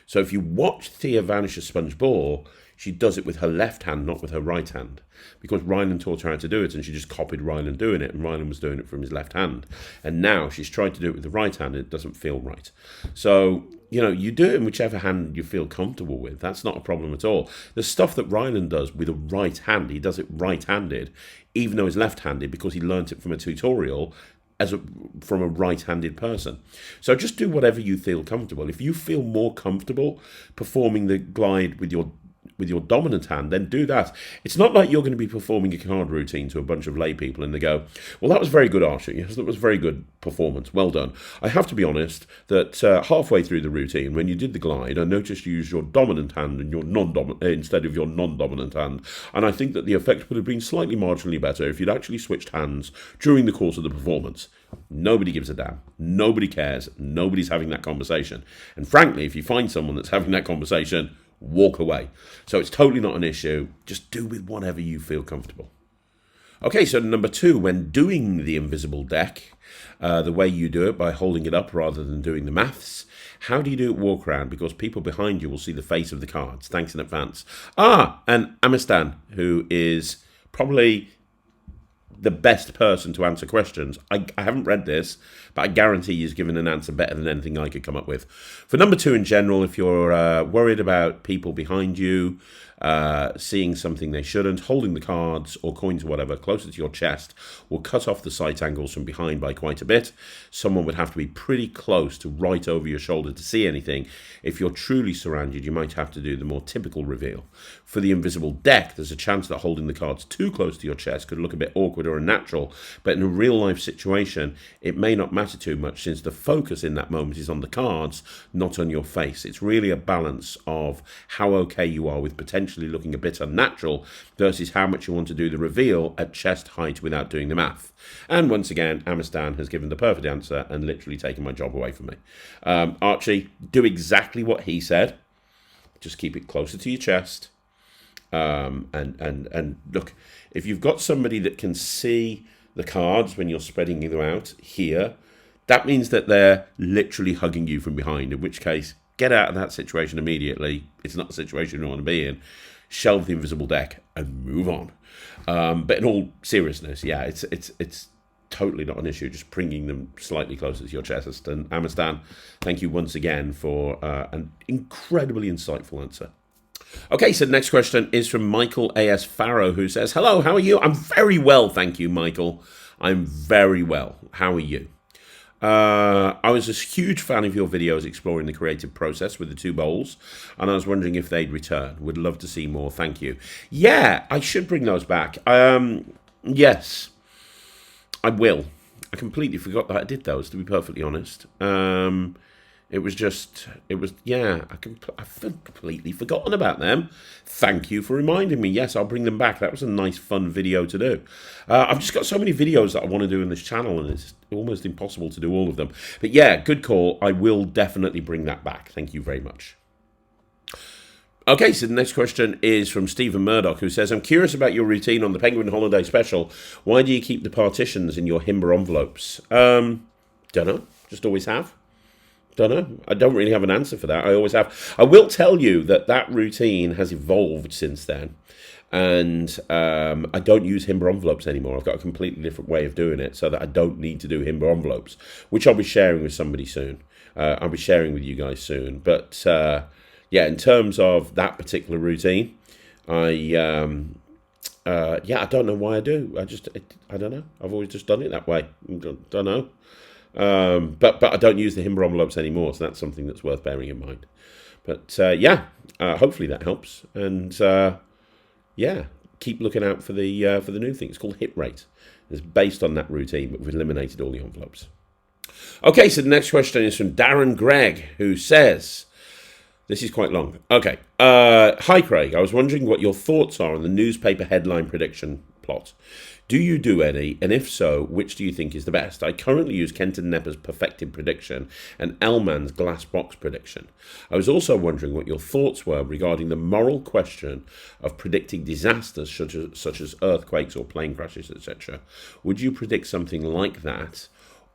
So if you watch Thea vanish a sponge ball, she does it with her left hand, not with her right hand, because Ryland taught her how to do it, and she just copied Ryland doing it, and Ryland was doing it from his left hand. And now she's trying to do it with the right hand, and it doesn't feel right. So, you do it in whichever hand you feel comfortable with. That's not a problem at all. The stuff that Ryland does with a right hand, he does it right-handed, even though he's left-handed, because he learnt it from a tutorial, from a right-handed person. So just do whatever you feel comfortable. If you feel more comfortable performing the glide with your dominant hand, then do that. It's not like you're going to be performing a card routine to a bunch of lay people and they go, well, that was very good, Archie. Yes, that was very good performance. Well done. I have to be honest that halfway through the routine, when you did the glide, I noticed you used your dominant hand and your non-dominant instead of your non-dominant hand. And I think that the effect would have been slightly marginally better if you'd actually switched hands during the course of the performance. Nobody gives a damn. Nobody cares. Nobody's having that conversation. And frankly, if you find someone that's having that conversation, walk away. So it's totally not an issue. Just do with whatever you feel comfortable. Okay, so number 2, when doing the invisible deck, the way you do it by holding it up rather than doing the maths, how do you do it Walkaround? Because people behind you will see the face of the cards. Thanks in advance. And Amistan, who is probably the best person to answer questions. I haven't read this, but I guarantee he's given an answer better than anything I could come up with. For number 2 in general, if you're worried about people behind you seeing something they shouldn't, holding the cards or coins or whatever closer to your chest will cut off the sight angles from behind by quite a bit. Someone would have to be pretty close to right over your shoulder to see anything. If you're truly surrounded, you might have to do the more typical reveal. For the invisible deck, there's a chance that holding the cards too close to your chest could look a bit awkward or unnatural, but in a real life situation, it may not matter too much since the focus in that moment is on the cards, not on your face. It's really a balance of how okay you are with potentially looking a bit unnatural versus how much you want to do the reveal at chest height without doing the math. And once again, Amistan has given the perfect answer and literally taken my job away from me. Archie, do exactly what he said. Just keep it closer to your chest. And look, if you've got somebody that can see the cards when you're spreading them out here, that means that they're literally hugging you from behind, in which case, get out of that situation immediately. It's not the situation you want to be in. Shelve the invisible deck and move on. But in all seriousness, yeah, it's totally not an issue. Just bringing them slightly closer to your chest. And Amistan, thank you once again for an incredibly insightful answer. Okay, so the next question is from Michael A.S. Farrow, who says, hello, how are you? I'm very well, thank you, Michael. I'm very well. How are you? I was a huge fan of your videos exploring the creative process with the 2 bowls, and I was wondering if they'd return. Would love to see more, thank you. Yeah, I should bring those back. Yes, I will. I completely forgot that I did those, to be perfectly honest. I've completely forgotten about them. Thank you for reminding me. Yes, I'll bring them back. That was a nice, fun video to do. I've just got so many videos that I want to do in this channel, and it's almost impossible to do all of them. But yeah, good call. I will definitely bring that back. Thank you very much. Okay, so the next question is from Stephen Murdoch, who says, I'm curious about your routine on the Penguin Holiday Special. Why do you keep the partitions in your Himber envelopes? Don't know. Just always have. Don't know. I don't really have an answer for that. I always have. I will tell you that routine has evolved since then. And I don't use Himber envelopes anymore. I've got a completely different way of doing it so that I don't need to do Himber envelopes, which I'll be sharing with somebody soon. I'll be sharing with you guys soon. But yeah, in terms of that particular routine, I don't know why I do. I don't know. I've always just done it that way. Don't know. But I don't use the Himber envelopes anymore, so that's something that's worth bearing in mind. But hopefully that helps. And keep looking out for the new thing. It's called Hit Rate. It's based on that routine, but we've eliminated all the envelopes. Okay, so the next question is from Darren Gregg, who says, this is quite long. Okay. Hi, Craig. I was wondering what your thoughts are on the newspaper headline prediction plot. Do you do any? And if so, which do you think is the best? I currently use Kenton Nepper's perfected prediction and Elman's glass box prediction. I was also wondering what your thoughts were regarding the moral question of predicting disasters such as earthquakes or plane crashes, etc. Would you predict something like that?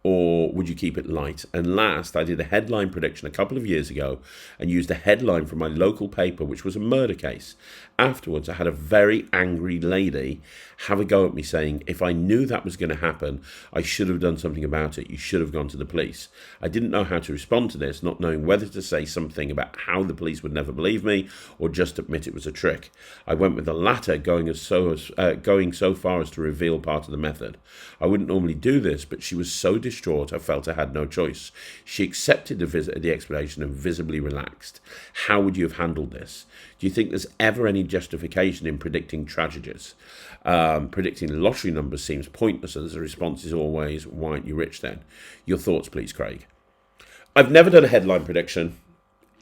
or would you keep it light? And last, I did a headline prediction a couple of years ago and used a headline from my local paper, which was a murder case. Afterwards, I had a very angry lady have a go at me saying, if I knew that was going to happen, I should have done something about it. You should have gone to the police. I didn't know how to respond to this, not knowing whether to say something about how the police would never believe me or just admit it was a trick. I went with the latter, going so far as to reveal part of the method. I wouldn't normally do this, but she was so distraught I felt I had no choice. She accepted the explanation and visibly relaxed. How would you have handled this? Do you think there's ever any justification in predicting tragedies? Predicting lottery numbers seems pointless, as the response is always, why aren't you rich then? Your thoughts, please, Craig. I've never done a headline prediction.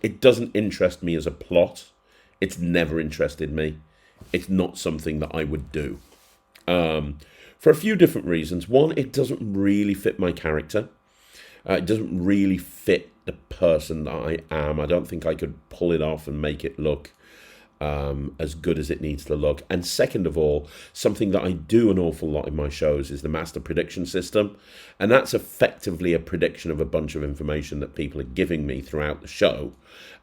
It doesn't interest me as a plot. It's never interested me. It's not something that I would do. For a few different reasons. One, it doesn't really fit my character. It doesn't really fit the person that I am. I don't think I could pull it off and make it look as good as it needs to look. And second of all, something that I do an awful lot in my shows is the master prediction system. And that's effectively a prediction of a bunch of information that people are giving me throughout the show.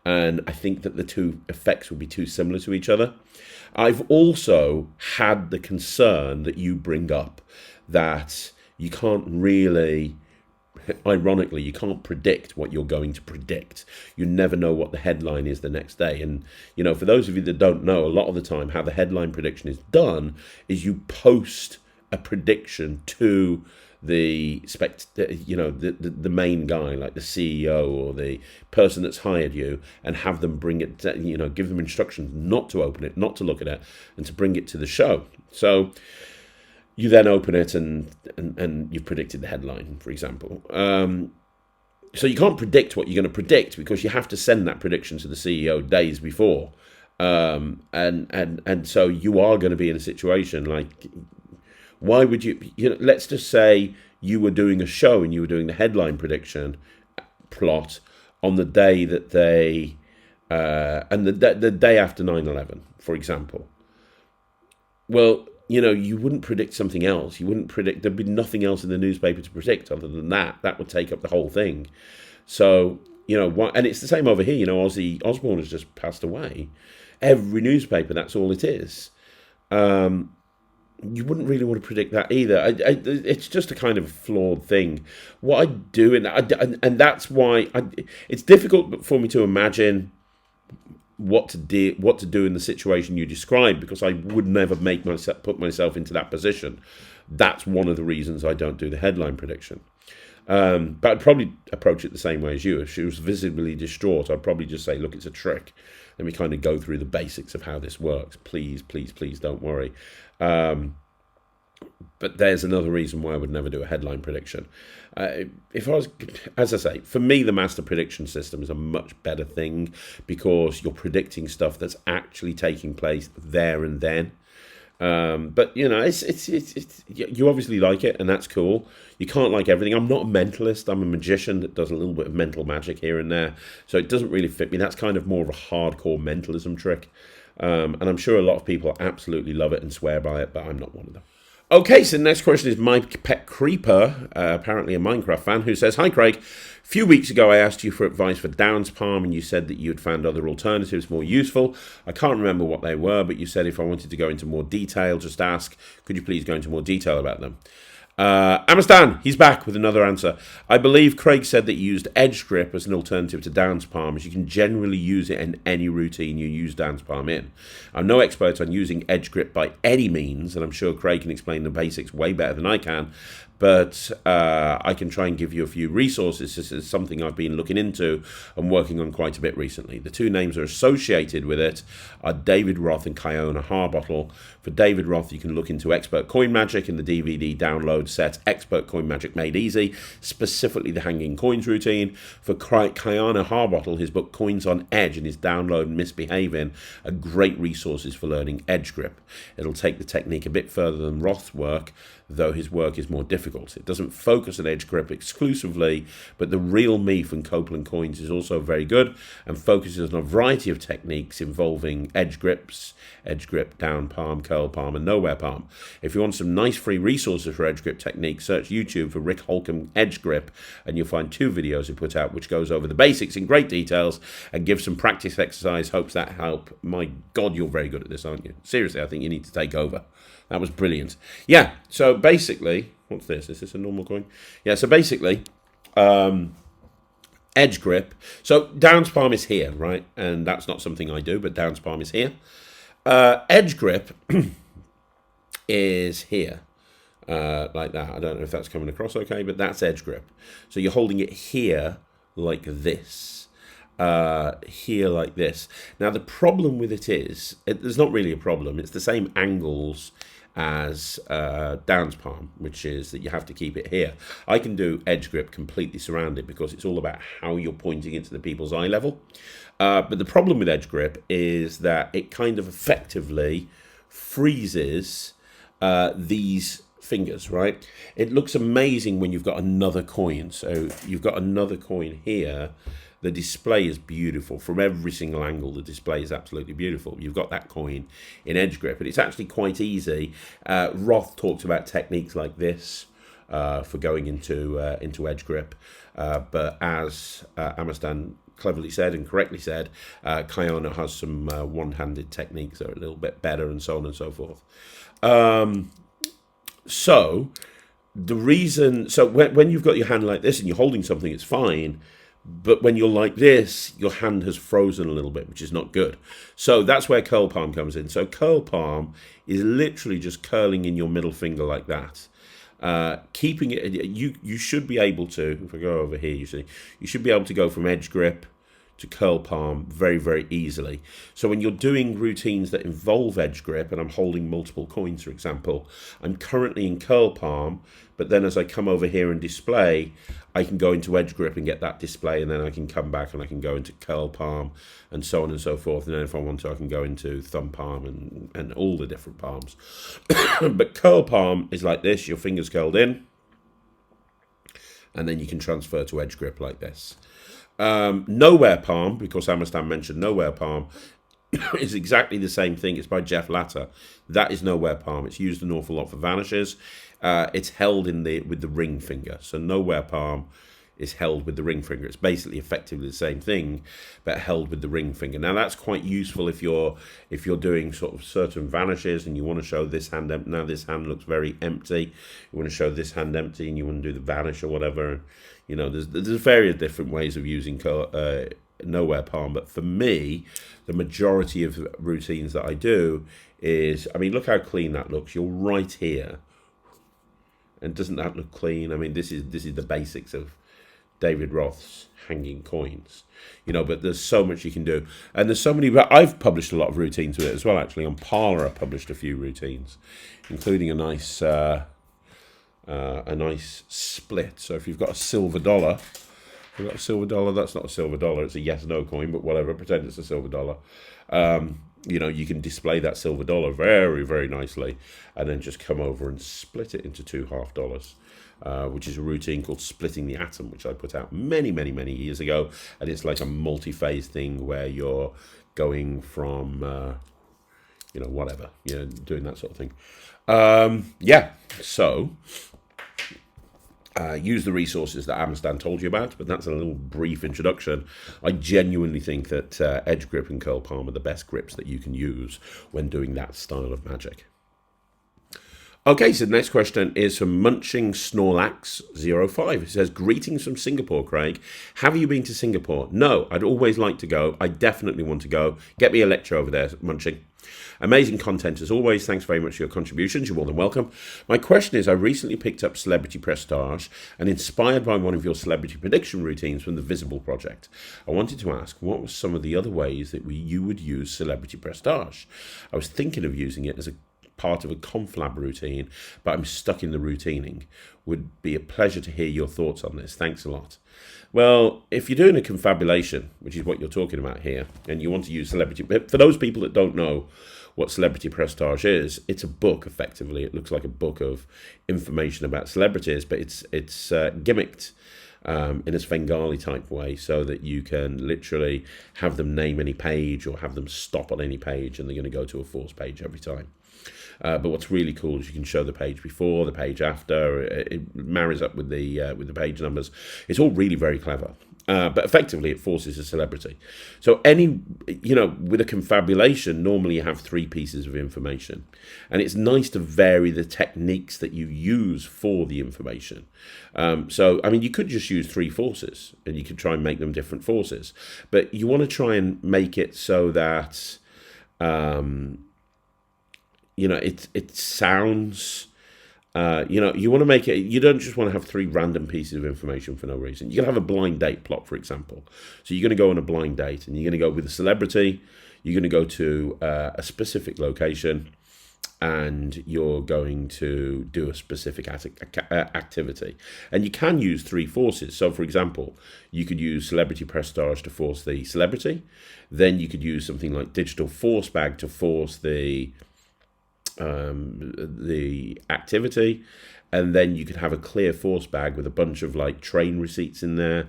And I think that the two effects would be too similar to each other. I've also had the concern that you bring up that you can't really... Ironically, you can't predict what you're going to predict. You never know what the headline is the next day. And, you know, for those of you that don't know, a lot of the time how the headline prediction is done is you post a prediction to the main guy, like the CEO or the person that's hired you, and have them bring it, give them instructions not to open it, not to look at it, and to bring it to the show. So you then open it and you've predicted the headline, for example. So you can't predict what you're going to predict because you have to send that prediction to the CEO days before. And so you are going to be in a situation like, why would you let's just say you were doing a show and you were doing the headline prediction plot on the day that they, and the day after 9/11, for example. Well, you wouldn't predict something else. You wouldn't predict, there'd be nothing else in the newspaper to predict other than that. That would take up the whole thing. So, and it's the same over here. Ozzy Osbourne has just passed away. Every newspaper, that's all it is. You wouldn't really want to predict that either. It's just a kind of flawed thing. What I do, and that's why it's difficult for me to imagine what to do in the situation you described, because I would never put myself into that position. That's one of the reasons I don't do the headline prediction. But I'd probably approach it the same way as you. If she was visibly distraught, I'd probably just say, look, it's a trick. Let me kind of go through the basics of how this works. Please, please, please don't worry. But there's another reason why I would never do a headline prediction. If I was, as I say, for me, the master prediction system is a much better thing because you're predicting stuff that's actually taking place there and then. But it's you obviously like it, and that's cool. You can't like everything. I'm not a mentalist. I'm a magician that does a little bit of mental magic here and there. So it doesn't really fit me. That's kind of more of a hardcore mentalism trick. And I'm sure a lot of people absolutely love it and swear by it, but I'm not one of them. Okay, so the next question is My Pet Creeper, apparently a Minecraft fan, who says, hi Craig, a few weeks ago I asked you for advice for Downs Palm and you said that you had found other alternatives more useful. I can't remember what they were, but you said if I wanted to go into more detail, just ask. Could you please go into more detail about them? Amastan, he's back with another answer. I believe Craig said that you used Edge Grip as an alternative to Downs Palm, as you can generally use it in any routine you use Downs Palm in. I'm no expert on using Edge Grip by any means, and I'm sure Craig can explain the basics way better than I can, but I can try and give you a few resources. This is something I've been looking into and working on quite a bit recently. The two names are associated with it are David Roth and Kiona Harbottle. For David Roth, you can look into Expert Coin Magic in the DVD download set Expert Coin Magic Made Easy, specifically the Hanging Coins routine. For Kiona Harbottle, his book Coins on Edge and his download Misbehaving are great resources for learning Edge Grip. It'll take the technique a bit further than Roth's work, though his work is more difficult. It doesn't focus on edge grip exclusively, but the real me from Copeland Coins is also very good and focuses on a variety of techniques involving edge grips, edge grip, down palm, curl palm, and nowhere palm. If you want some nice free resources for edge grip techniques, search YouTube for Rick Holcomb Edge Grip, and you'll find 2 videos he put out which goes over the basics in great details and gives some practice exercise. Hopes that help. My God, you're very good at this, aren't you? Seriously, I think you need to take over. That was brilliant. Yeah, so basically, what's this? Is this a normal coin? Yeah, so basically, edge grip. So Down's palm is here, right? And that's not something I do, but Down's palm is here. Edge grip is here, like that. I don't know if that's coming across okay, but that's edge grip. So you're holding it here like this, here like this. Now the problem with it is, there's not really a problem. It's the same angles as Down's palm, which is that you have to keep it here. I can do edge grip completely surrounded because it's all about how you're pointing into the people's eye level. But the problem with edge grip is that it kind of effectively freezes these fingers, right? It looks amazing when you've got another coin. So you've got another coin here. The display is beautiful. From every single angle, the display is absolutely beautiful. You've got that coin in edge grip, and it's actually quite easy. Roth talks about techniques like this for going into edge grip. But as Amastan cleverly said and correctly said, Kayona has some one-handed techniques that are a little bit better, and so on and so forth. So the reason, so when you've got your hand like this and you're holding something, it's fine. But when you're like this, your hand has frozen a little bit, which is not good. So that's where curl palm comes in. So curl palm is literally just curling in your middle finger like that. Keeping it, you should be able to, if I go over here, you see, you should be able to go from edge grip to curl palm very, very easily. So when you're doing routines that involve edge grip, and I'm holding multiple coins, for example, I'm currently in curl palm, but then as I come over here and display, I can go into edge grip and get that display, and then I can come back and I can go into curl palm and so on and so forth. And then if I want to, I can go into thumb palm and all the different palms. But curl palm is like this, your fingers curled in, and then you can transfer to edge grip like this. Nowhere palm, because Amastan mentioned nowhere palm, is exactly the same thing. It's by Jeff Latter. That is nowhere palm. It's used an awful lot for vanishes. It's held with the ring finger. So nowhere palm is held with the ring finger. It's basically effectively the same thing, but held with the ring finger. Now that's quite useful if you're doing sort of certain vanishes and you want to show this hand empty. Now this hand looks very empty. You want to show this hand empty and you want to do the vanish or whatever. You know, there's various different ways of using nowhere palm, but for me, the majority of routines that I do is, I mean, look how clean that looks. You're right here, and doesn't that look clean? I mean, this is the basics of David Roth's hanging coins, you know. But there's so much you can do, and there's so many. But I've published a lot of routines with it as well. Actually, on Parler, I published a few routines, including a nice split. So if you've got a silver dollar. We've got a silver dollar. That's not a silver dollar. It's a yes/no coin, but whatever. Pretend it's a silver dollar. You know, you can display that silver dollar very, very nicely, and then just come over and split it into 2 half dollars, which is a routine called Splitting the Atom, which I put out many, many, many years ago. And it's like a multi-phase thing where you're going from, you know, whatever, you know, doing that sort of thing. Yeah. So. Use the resources that Amastan told you about, but that's a little brief introduction. I genuinely think that edge grip and curl palm are the best grips that you can use when doing that style of magic. Okay, so the next question is from Munching Snorlax05. It says, greetings from Singapore, Craig. Have you been to Singapore? No, I'd always like to go. I definitely want to go. Get me a lecture over there, Munching. Amazing content as always. Thanks very much for your contributions. You're more than welcome. My question is, I recently picked up Celebrity Prestige and inspired by one of your celebrity prediction routines from the Visible Project. I wanted to ask, what were some of the other ways that you would use Celebrity Prestige? I was thinking of using it as a part of a conflab routine, but I'm stuck in the routining. Would be a pleasure to hear your thoughts on this. Thanks a lot. Well, if you're doing a confabulation, which is what you're talking about here, and you want to use celebrity, for those people that don't know, what Celebrity Prestige is. It's a book, effectively. It looks like a book of information about celebrities, but it's gimmicked in a Svengali type way, so that you can literally have them name any page or have them stop on any page, and they're going to go to a force page every time. But what's really cool is you can show the page before, the page after. It marries up with the page numbers. It's all really very clever. But effectively, it forces a celebrity. So with a confabulation, normally you have 3 pieces of information. And it's nice to vary the techniques that you use for the information. You could just use 3 forces, and you could try and make them different forces. But you want to try and make it so that it sounds, you want to make it, you don't just want to have 3 random pieces of information for no reason. You can have a blind date plot, for example. So you're going to go on a blind date, and you're going to go with a celebrity. You're going to go to a specific location, and you're going to do a specific activity. And you can use 3 forces. So, for example, you could use Celebrity Prestige to force the celebrity. Then you could use something like Digital Force Bag to force the activity, and then you could have a clear force bag with a bunch of like train receipts in there.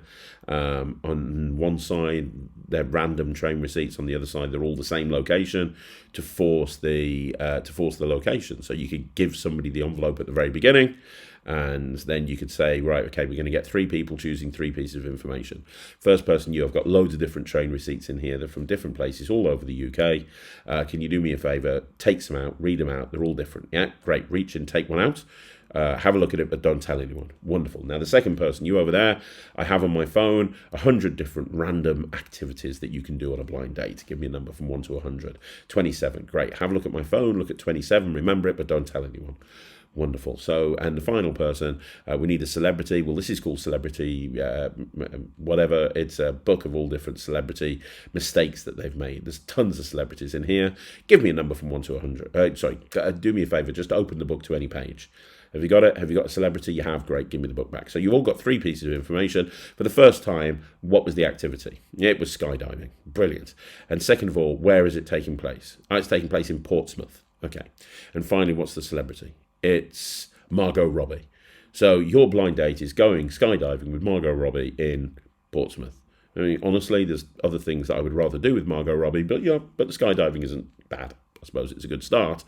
On one side they're random train receipts, on the other side they're all the same location, to force the location. So you could give somebody the envelope at the very beginning, and then you could say, right, okay, we're going to get 3 people choosing 3 pieces of information. First person, I've got loads of different train receipts in here. They're from different places all over the UK. Can you do me a favour? Take some out, read them out. They're all different. Yeah, great. Reach in, take one out. Have a look at it, but don't tell anyone. Wonderful. Now, the second person, you over there, I have on my phone 100 different random activities that you can do on a blind date. Give me a number from 1 to 100. 27. Great. Have a look at my phone. Look at 27. Remember it, but don't tell anyone. Wonderful. So, and the final person, we need a celebrity. Well, this is called Celebrity whatever. It's a book of all different celebrity mistakes that they've made. There's tons of celebrities in here. Give me a number from 1 to 100. Do me a favour. Just open the book to any page. Have you got it? Have you got a celebrity? You have. Great. Give me the book back. So you've all got 3 pieces of information. For the first time, what was the activity? Yeah, it was skydiving. Brilliant. And second of all, where is it taking place? It's taking place in Portsmouth. Okay. And finally, what's the celebrity? It's Margot Robbie. So your blind date is going skydiving with Margot Robbie in Portsmouth. I mean, honestly, there's other things that I would rather do with Margot Robbie, but the skydiving isn't bad. I suppose it's a good start.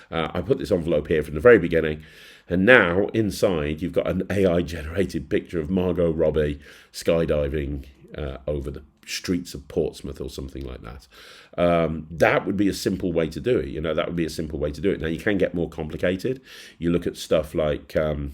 I put this envelope here from the very beginning, and now inside you've got an AI-generated picture of Margot Robbie skydiving over the streets of Portsmouth or something like that. That would be a simple way to do it. That would be a simple way to do it. Now, you can get more complicated. You look at stuff like No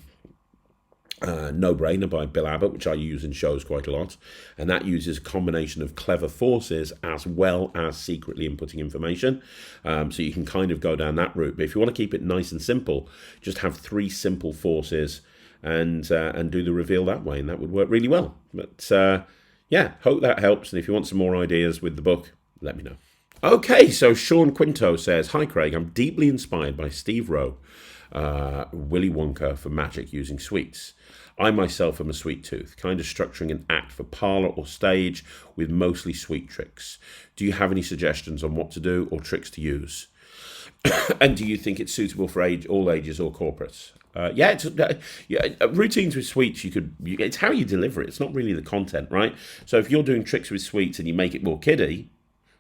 Brainer by Bill Abbott, which I use in shows quite a lot, and that uses a combination of clever forces as well as secretly inputting information. So you can kind of go down that route. But if you want to keep it nice and simple, just have 3 simple forces and do the reveal that way, and that would work really well. But hope that helps. And if you want some more ideas with the book, let me know. Okay, so Sean Quinto says, "Hi Craig, I'm deeply inspired by Steve Rowe, Willy Wonka for magic using sweets. I myself am a sweet tooth, kind of structuring an act for parlour or stage with mostly sweet tricks. Do you have any suggestions on what to do or tricks to use? And do you think it's suitable for all ages or corporates?" Routines with sweets, it's how you deliver it. It's not really the content, right? So if you're doing tricks with sweets and you make it more kiddie,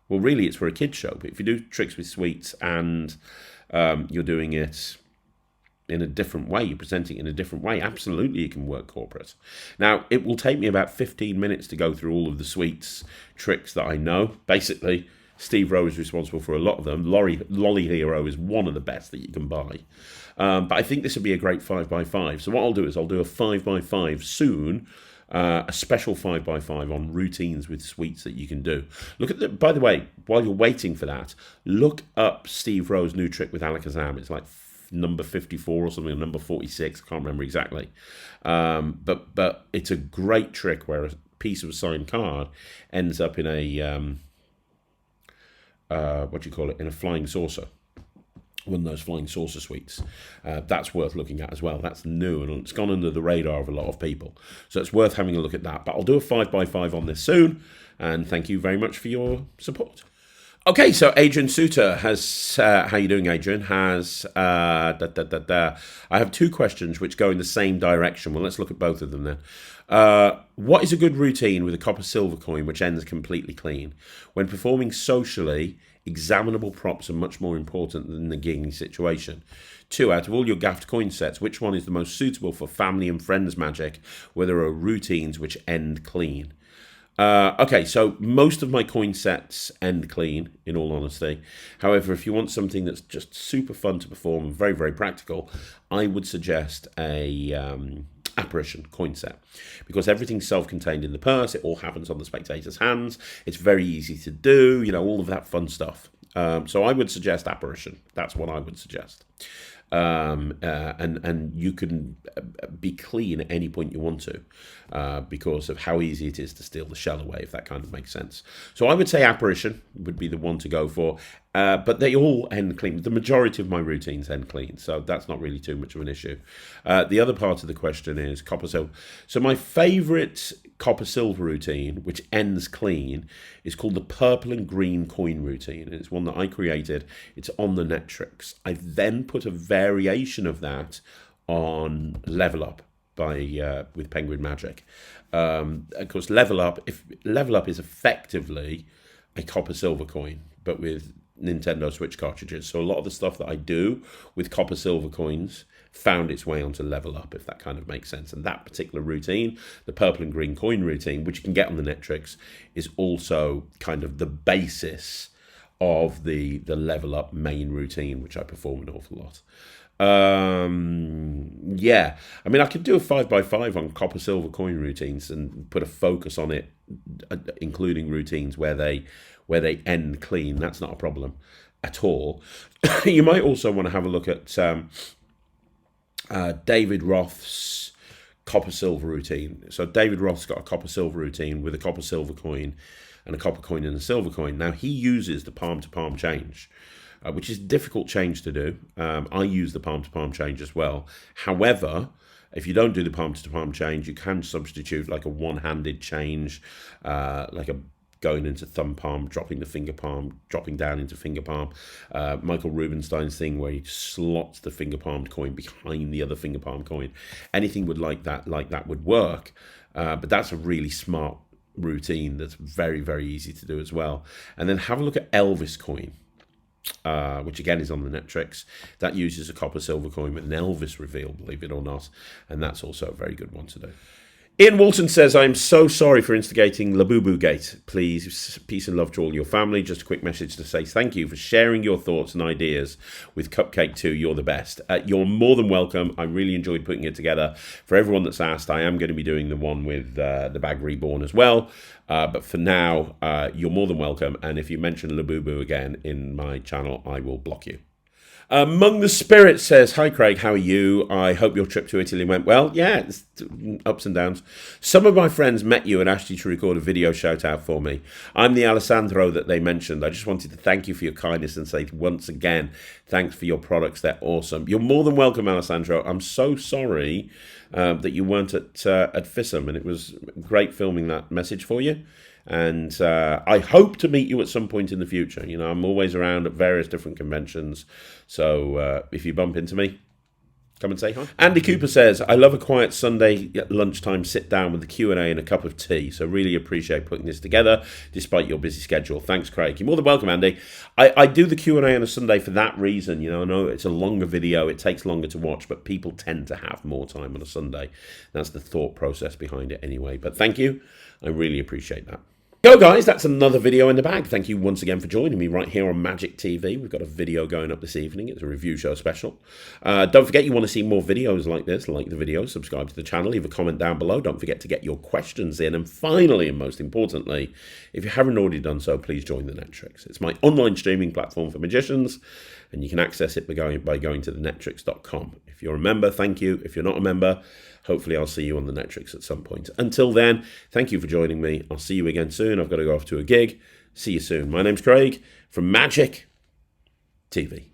well, really it's for a kid's show. But if you do tricks with sweets and you're doing it in a different way, you're presenting it in a different way, absolutely it can work corporate. Now, it will take me about 15 minutes to go through all of the sweets tricks that I know. Basically, Steve Rowe is responsible for a lot of them. Lolly Hero is one of the best that you can buy. But I think this would be a great 5x5. So what I'll do is I'll do a 5x5 soon, a special 5x5 on routines with sweets that you can do. By the way, while you're waiting for that, look up Steve Rowe's new trick with Alakazam. It's like number 54 or something, or number 46. I can't remember exactly. But it's a great trick where a piece of a signed card ends up in a in a flying saucer. One of those flying saucer sweets. That's worth looking at as well. That's new and it's gone under the radar of a lot of people. So it's worth having a look at that. But I'll do a 5x5 on this soon. And thank you very much for your support. Okay, so Adrian Suter has, how you doing, Adrian? I have two questions which go in the same direction. Well, let's look at both of them then. What is a good routine with a copper silver coin which ends completely clean? When performing socially, examinable props are much more important than the gigging situation. 2, out of all your gaffed coin sets, which one is the most suitable for family and friends magic where there are routines which end clean? Okay, so most of my coin sets end clean, in all honesty. However, if you want something that's just super fun to perform and very, very practical, I would suggest a apparition coin set, because everything's self-contained in the purse. It all happens on the spectator's hands. It's very easy to do, all of that fun stuff. So I would suggest apparition. That's what I would suggest. And you can be clean at any point you want to, because of how easy it is to steal the shell away, if that kind of makes sense. So I would say apparition would be the one to go for, but they all end clean. The majority of my routines end clean, so that's not really too much of an issue. The other part of the question is copper silver. So my favourite copper silver routine, which ends clean, is called the purple and green coin routine. It's one that I created. It's on the Netrix. I then put a variation of that on Level Up with Penguin Magic. Of course, Level Up is effectively a copper silver coin, but with Nintendo Switch cartridges. So a lot of the stuff that I do with copper silver coins found its way onto Level Up, if that kind of makes sense. And that particular routine, the purple and green coin routine, which you can get on the Netrix, is also kind of the basis of the Level Up main routine, which I perform an awful lot. Yeah, I mean, I could do a 5x5 on copper silver coin routines and put a focus on it, including routines where they end clean. That's not a problem at all. You might also want to have a look at David Roth's copper silver routine. So David Roth's got a copper silver routine with a copper silver coin and a copper coin and a silver coin. Now he uses the palm to palm change, which is a difficult change to do. I use the palm to palm change as well. However, if you don't do the palm to palm change, you can substitute like a one-handed change, like a going into thumb palm, dropping the finger palm, dropping down into finger palm. Michael Rubenstein's thing where he slots the finger palmed coin behind the other finger palm coin. Anything like that would work. But that's a really smart routine that's very, very easy to do as well. And then have a look at Elvis coin, which again is on the Netrix. That uses a copper silver coin with an Elvis reveal, believe it or not. And that's also a very good one to do. Ian Walton says, I'm so sorry for instigating Labubu Gate. Please, peace and love to all your family. Just a quick message to say thank you for sharing your thoughts and ideas with Cupcake 2. You're the best. You're more than welcome. I really enjoyed putting it together. For everyone that's asked, I am going to be doing the one with the Bag Reborn as well. But for now, you're more than welcome. And if you mention Labubu again in my channel, I will block you. Among the Spirits says, hi Craig, how are you? I hope your trip to Italy went well. Yeah, it's ups and downs. Some of my friends met you and asked you to record a video shout out for me. I'm the Alessandro that they mentioned. I just wanted to thank you for your kindness and say once again, thanks for your products. They're awesome. You're more than welcome, Alessandro. I'm so sorry that you weren't at FISM, and it was great filming that message for you. And I hope to meet you at some point in the future. I'm always around at various different conventions. So if you bump into me, come and say hi. Andy Cooper says, I love a quiet Sunday lunchtime sit down with the Q&A and a cup of tea. So really appreciate putting this together despite your busy schedule. Thanks, Craig. You're more than welcome, Andy. I do the Q&A on a Sunday for that reason. I know it's a longer video. It takes longer to watch, but people tend to have more time on a Sunday. That's the thought process behind it anyway. But thank you. I really appreciate that. Go guys, that's another video in the bag. Thank you once again for joining me right here on Magic TV. We've got a video going up this evening. It's a review show special. Don't forget, you want to see more videos like this, like the video, subscribe to the channel, leave a comment down below. Don't forget to get your questions in. And finally, and most importantly, if you haven't already done so, please join the Netrix. It's my online streaming platform for magicians, and you can access it by going to thenetrix.com. If you're a member, thank you. If you're not a member, hopefully I'll see you on the Netrix at some point. Until then, thank you for joining me. I'll see you again soon. I've got to go off to a gig. See you soon. My name's Craig from Magic TV.